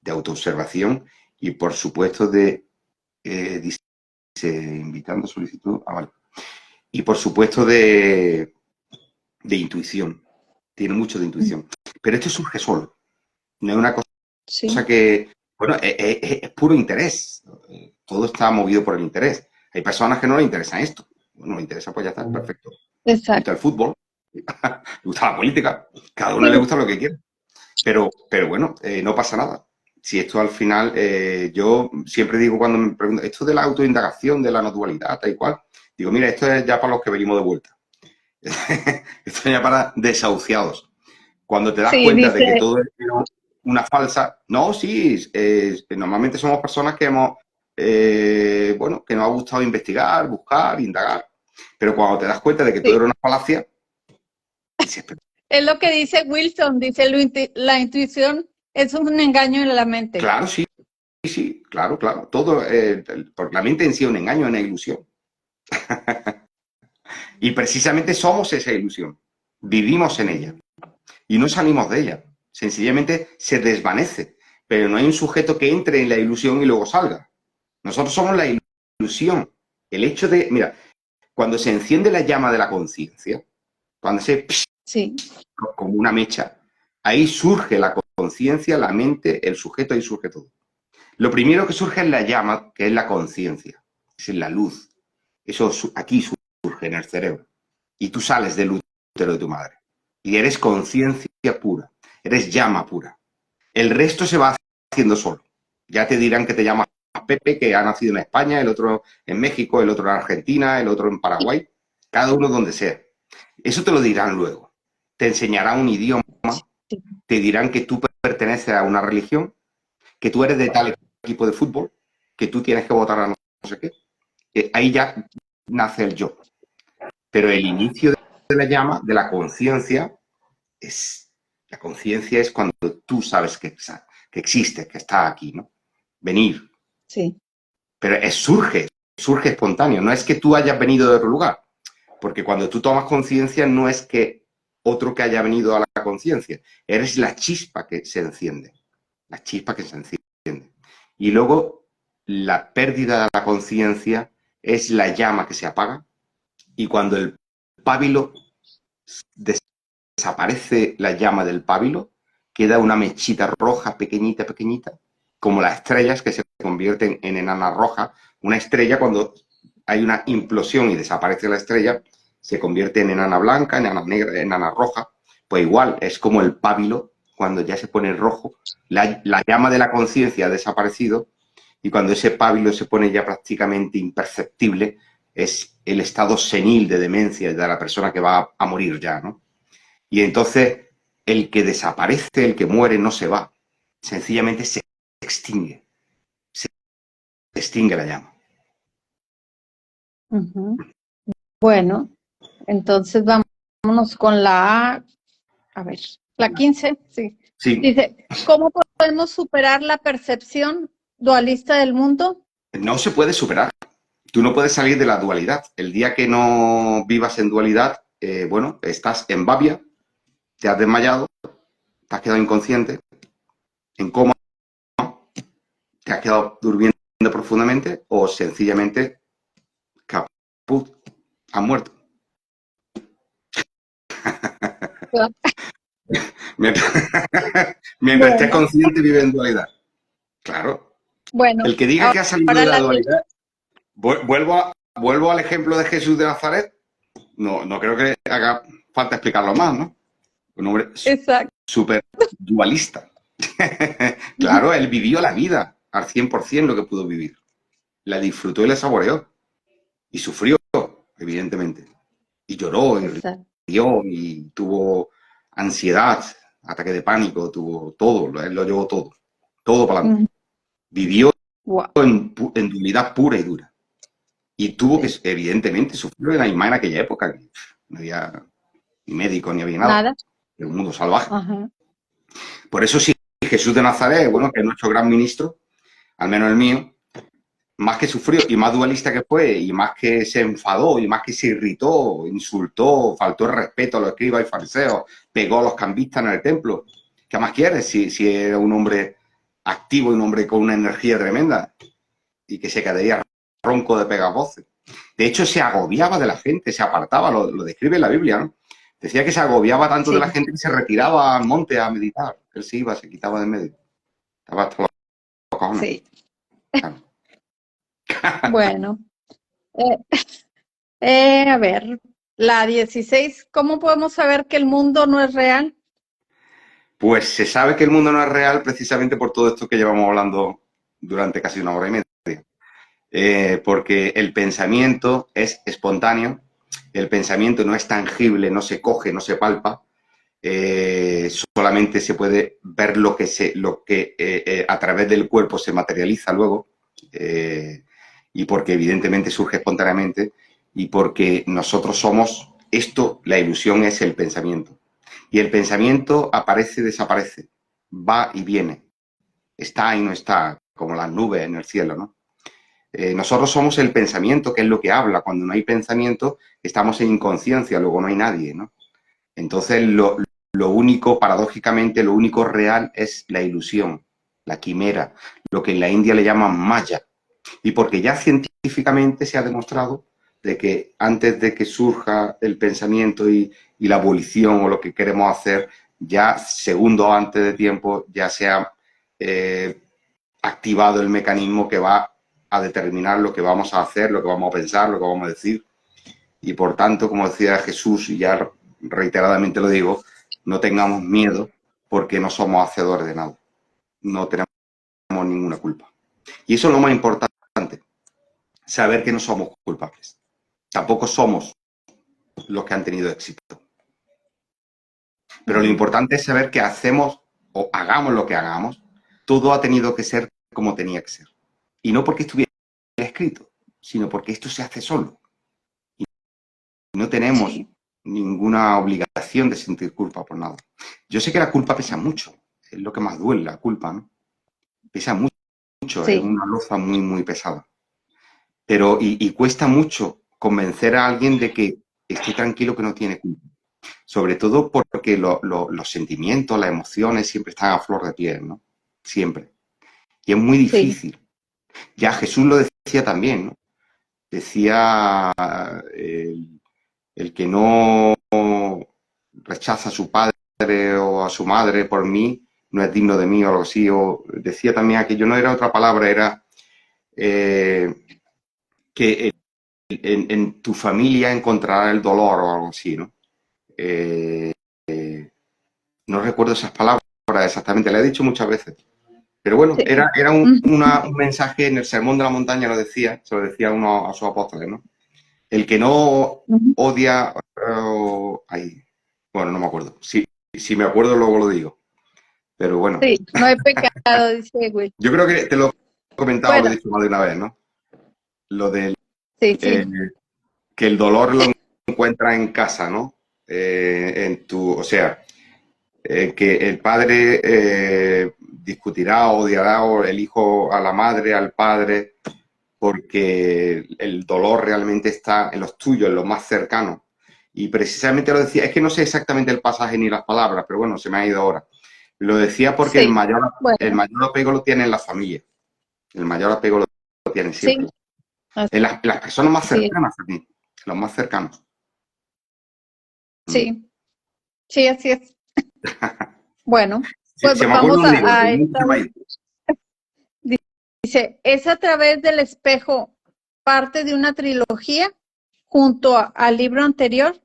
de autoobservación y por supuesto dice, invitando solicitud, vale. Y por supuesto de intuición. Tiene mucho de intuición. Pero esto surge solo. No es una cosa Sí. que, bueno, es puro interés. Todo está movido por el interés. Hay personas que no les interesa esto. Bueno, les interesa, pues ya está, perfecto. Le gusta el Exacto. fútbol, le gusta la política, cada uno le Sí, gusta lo que quiere. Pero bueno, no pasa nada. Si esto al final, yo siempre digo cuando me preguntan, esto de la autoindagación, de la no dualidad, tal y cual, digo, mira, esto es ya para los que venimos de vuelta. Esto es ya para desahuciados. Cuando te das sí, cuenta de dice, que todo es una falsa, no, sí, normalmente somos personas que hemos, bueno, que nos ha gustado investigar, buscar, indagar, pero cuando te das cuenta de que todo sí, era una falacia, dices, es lo que dice Wilson, dice, la intuición es un engaño en la mente. claro, sí, sí, claro, claro, todo, porque la mente en sí es un engaño, es una ilusión. Y precisamente somos esa ilusión, vivimos en ella y no salimos de ella, sencillamente se desvanece, pero no hay un sujeto que entre en la ilusión y luego salga. Nosotros somos la ilusión. El hecho de, mira, cuando se enciende la llama de la conciencia, cuando se Sí, como una mecha, ahí surge la conciencia, la mente, el sujeto, ahí surge todo. Lo primero que surge es la llama, que es la conciencia, es la luz. Eso aquí surge en el cerebro. Y tú sales del útero de tu madre. Y eres conciencia pura, eres llama pura. El resto se va haciendo solo. Ya te dirán que te llamas Pepe, que ha nacido en España, el otro en México, el otro en Argentina, el otro en Paraguay, cada uno donde sea. Eso te lo dirán luego. Te enseñarán un idioma, sí, te dirán que tú perteneces a una religión, que tú eres de tal equipo de fútbol, que tú tienes que votar a no sé qué. Ahí ya nace el yo. Pero el inicio de la llama, de la conciencia, es la conciencia es cuando tú sabes que existe, que está aquí, ¿no? Venir. sí, Pero surge espontáneo. No es que tú hayas venido de otro lugar. Porque cuando tú tomas conciencia no es que otro que haya venido a la conciencia. Eres la chispa que se enciende. La chispa que se enciende. Y luego la pérdida de la conciencia es la llama que se apaga. Y cuando el pábilo desaparece la llama del pábilo, queda una mechita roja pequeñita, pequeñita, como las estrellas que se convierten en enanas rojas. Una estrella, cuando hay una implosión y desaparece la estrella, se convierte en enana blanca, enana negra, enana roja. Pues igual, es como el pábilo cuando ya se pone rojo, la llama de la conciencia ha desaparecido, y cuando ese pábilo se pone ya prácticamente imperceptible, es el estado senil de demencia de la persona que va a morir ya, ¿no? Y entonces el que desaparece, el que muere, no se va, sencillamente se extingue, se extingue la llama. Ujú. Bueno, entonces vámonos con a ver, la 15, sí. Sí, Dice, ¿cómo podemos superar la percepción dualista del mundo? no se puede superar. Tú no puedes salir de la dualidad. El día que no vivas en dualidad, bueno, estás en babia, te has desmayado, te has quedado inconsciente, en coma, te has quedado durmiendo profundamente o sencillamente caput, has muerto. Mientras, mientras estés Bueno, consciente, vive en dualidad. Claro. bueno, El que diga que ha salido ahora de la la dualidad, vuelvo al ejemplo de Jesús de Nazaret. No, no creo que haga falta explicarlo más, ¿no? Un hombre exacto. súper dualista. Claro, él vivió la vida al 100% lo que pudo vivir. La disfrutó y la saboreó. Y sufrió, evidentemente. Y lloró, y Exacto. rió, y tuvo ansiedad, ataque de pánico, tuvo todo, él lo llevó todo. Todo para adelante. Vivió Wow, en dualidad pura y dura. Y tuvo que, sí. evidentemente, sufrir en la misma en aquella época, que no había ni médico ni había nada. Nada. Era un mundo salvaje. Ajá. Por eso sí, Jesús de Nazaret, bueno, que es nuestro gran ministro, al menos el mío, más que sufrió y más dualista que fue, y más que se enfadó, y más que se irritó, insultó, faltó el respeto a los escribas y fariseos, pegó a los cambistas en el templo. ¿Qué más quieres si era un hombre activo y un hombre con una energía tremenda y que se quedaría ronco de pegar voces? De hecho, se agobiaba de la gente, se apartaba, lo describe la Biblia, ¿no? Decía que se agobiaba tanto de la Sí, gente que se retiraba al monte a meditar. Él se iba, se quitaba de en medio. Estaba hasta los cojones. sí. Claro. Bueno, eh, a ver, la 16, ¿cómo podemos saber que el mundo no es real? Pues se sabe que el mundo no es real precisamente por todo esto que llevamos hablando durante casi una hora y media. Porque el pensamiento es espontáneo, el pensamiento no es tangible, no se coge, no se palpa, solamente se puede ver lo que a través del cuerpo se materializa luego, y porque evidentemente surge espontáneamente, y porque nosotros somos esto, la ilusión es el pensamiento. Y el pensamiento aparece y desaparece, va y viene, está y no está, como las nubes en el cielo, ¿no? Nosotros somos el pensamiento, que es lo que habla. Cuando no hay pensamiento, estamos en inconsciencia, luego no hay nadie, ¿no? Entonces, lo único, paradójicamente, lo único real es la ilusión, la quimera, lo que en la India le llaman maya. Y porque ya científicamente se ha demostrado de que antes de que surja el pensamiento y la abolición o lo que queremos hacer, ya segundos antes de tiempo, ya se ha eh, activado el mecanismo que va a determinar lo que vamos a hacer, lo que vamos a pensar, lo que vamos a decir. Y por tanto, como decía Jesús, y ya reiteradamente lo digo, no tengamos miedo porque no somos hacedores de nada. No tenemos ninguna culpa. Y eso es lo más importante, saber que no somos culpables. Tampoco somos los que han tenido éxito. Pero lo Ujú. importante es saber que hacemos o hagamos lo que hagamos, todo ha tenido que ser como tenía que ser. Y no porque estuviera escrito, sino porque esto se hace solo. No tenemos Sí, ninguna obligación de sentir culpa por nada. Yo sé que la culpa pesa mucho, es lo que más duele, la culpa, ¿no? Pesa mucho, es sí, una loza muy, muy pesada. Pero, y cuesta mucho convencer a alguien de que esté tranquilo, que no tiene culpa. Sobre todo porque los sentimientos, las emociones siempre están a flor de piel, ¿no? Siempre. Y es muy sí, difícil. Ya Jesús lo decía también, ¿no? Decía el que no rechaza a su padre o a su madre por mí, no es digno de mí o algo así. O decía también aquello, no era otra palabra, era eh, que en tu familia encontrarás el dolor o algo así, ¿no? No recuerdo esas palabras, ahora exactamente, le he dicho muchas veces. Pero bueno, Sí. era un mensaje en el Sermón de la Montaña, se lo decía uno a sus apóstoles, ¿no? El que no odia, bueno, no me acuerdo. Si me acuerdo luego lo digo. Pero bueno, Sí, no hay pecado, dice Will. yo creo que te lo he comentado, lo he Bueno, dicho más de una vez, ¿no? Lo del sí, eh, sí, que el dolor lo encuentra en casa, ¿no? O sea, que el padre discutirá, odiará, o el hijo a la madre, al padre, porque el dolor realmente está en los tuyos, en los más cercanos. Y precisamente lo decía, es que no sé exactamente el pasaje ni las palabras, pero bueno, se me ha ido ahora. Lo decía porque sí. el Bueno, mayor apego lo tiene en la familia. El mayor apego lo tienen sí, siempre. En las personas más así es. cercanas a mí, los más cercanos. Mm. Sí, sí, así es. Bueno, pues Se me acuerda vamos un libro, a pero nunca esta. se me ha ido. Dice, es a través del espejo parte de una trilogía junto al libro anterior.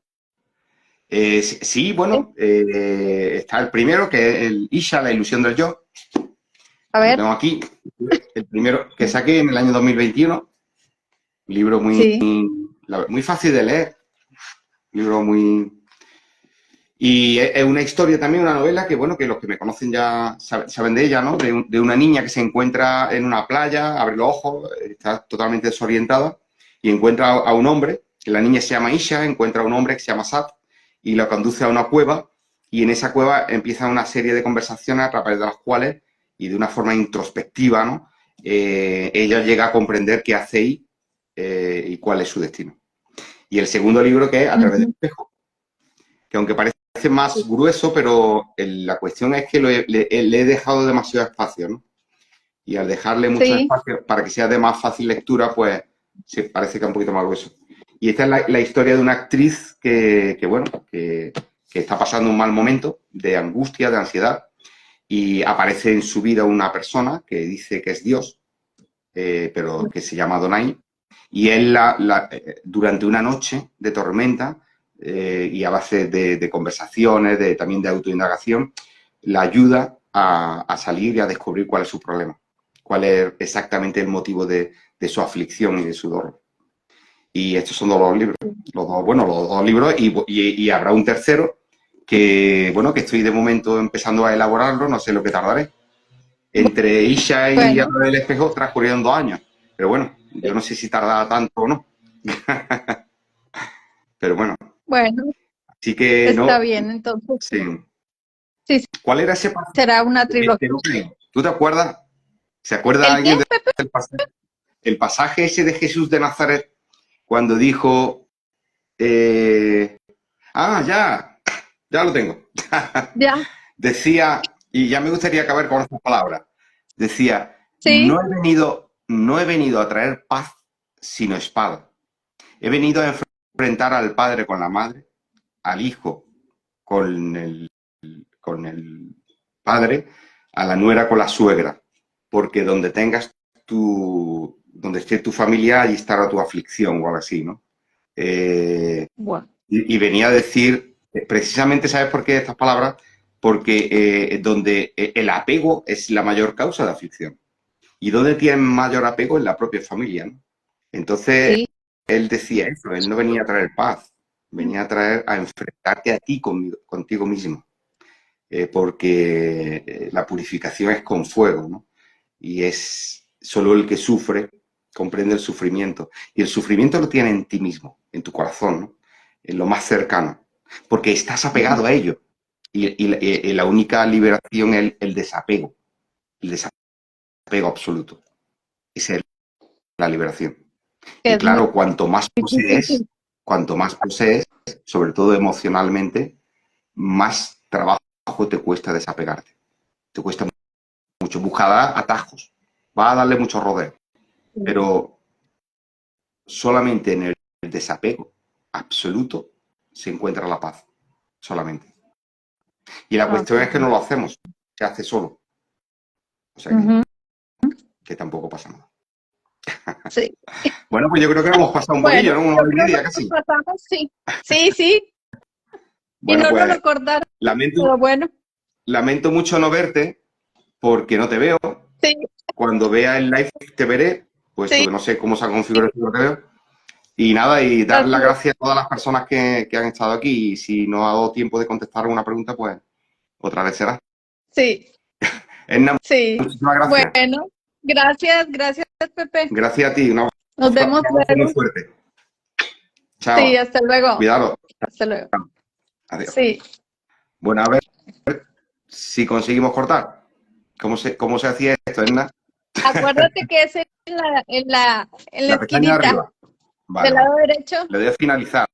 Sí, ¿Sí? bueno, está el primero, que es el Isha, la ilusión del yo. A Lo ver, tengo aquí. El primero que saqué en el año 2021. Libro sí, muy fácil de leer. Libro muy... Y es una historia también, una novela que, bueno, que los que me conocen ya saben de ella, ¿no? De una niña que se encuentra en una playa, abre los ojos, está totalmente desorientada y encuentra a un hombre, que la niña se llama Isha, encuentra a un hombre que se llama Sat y lo conduce a una cueva y en esa cueva empieza una serie de conversaciones a través de las cuales y de una forma introspectiva, ¿no? Ella llega a comprender qué hace ahí y cuál es su destino. Y el segundo libro que es A través del ujú, espejo, que aunque parece más grueso, pero la cuestión es que le he dejado demasiado espacio, ¿no? Y al dejarle mucho sí, espacio para que sea de más fácil lectura, pues se parece que es un poquito más grueso. Y esta es la historia de una actriz que está pasando un mal momento de angustia, de ansiedad, y aparece en su vida una persona que dice que es Dios, pero que se llama Donai, y él durante una noche de tormenta y a base de conversaciones, también de autoindagación, la ayuda a salir y a descubrir cuál es su problema, cuál es exactamente el motivo de su aflicción y de su dolor. Y estos son los libros, los dos libros, y habrá un tercero que, bueno, que estoy de momento empezando a elaborarlo, no sé lo que tardaré. Entre Isha y A bueno, través del espejo transcurrieron 2 años. Pero bueno, yo no sé si tardará tanto o no. Pero bueno, bueno, sí que está no. bien, entonces Sí. sí, sí, ¿Cuál era ese pasaje será una trilogía. de Open? ¿Tú te acuerdas? ¿Se acuerda ¿El qué? alguien del pasaje? El pasaje ese de Jesús de Nazaret cuando dijo, eh, ya lo tengo. Ya, Decía, y ya me gustaría acabar con estas palabras. Decía, sí, no he venido a traer paz, sino espada. He venido a enfrentar al padre con la madre, al hijo con con el padre, a la nuera con la suegra, porque donde esté tu familia, allí estará tu aflicción o algo así, ¿no? Eh, bueno, y venía a decir, precisamente, ¿sabes por qué estas palabras? Porque donde el apego es la mayor causa de aflicción. ¿Y dónde tienen mayor apego? En la propia familia, ¿no? Entonces, sí, él decía eso, él no venía a traer paz, venía a enfrentarte a ti contigo mismo, porque la purificación es con fuego, ¿no? Y es solo el que sufre comprende el sufrimiento. Y el sufrimiento lo tiene en ti mismo, en tu corazón, ¿no? En lo más cercano, porque estás apegado a ello. Y la única liberación es el desapego absoluto. Esa es la liberación. que Y es muy claro, difícil. cuanto más posees, sobre todo emocionalmente, más trabajo te cuesta desapegarte. Te cuesta mucho. Buscar atajos. Va a darle mucho rodeo. Pero solamente en el desapego absoluto se encuentra la paz. Solamente. Y la Ah, cuestión es que no lo hacemos. Se hace solo. O sea ujú, que tampoco pasa nada. sí. Bueno, pues yo creo que lo hemos pasado un Bueno, poquillo, ¿no? Una yo hora y creo media que nos casi. pasamos, sí. Sí, sí, y Bueno, no lo pues recordaron, lamento, pero bueno. lamento mucho no verte porque no te veo. Sí, Cuando vea el live te veré, puesto sí, que no sé cómo se ha configurado el no te veo. Y nada, y dar así las es. gracias a todas las personas que han estado aquí. Y si no ha dado tiempo de contestar alguna pregunta, pues otra vez será. Sí, Edna, sí. muchísimas gracias. Bueno, gracias, gracias, Pepe. Gracias a ti. Un Nos vemos abrazo muy luego. fuerte. Sí, Chao. hasta luego. Cuidado. Hasta luego. Adiós. Sí. Bueno, a ver si conseguimos cortar. Cómo se hacía esto, Edna? Acuérdate que es en la La pestaña de esquinita arriba. del Vale, vale. lado derecho. Le doy a finalizar.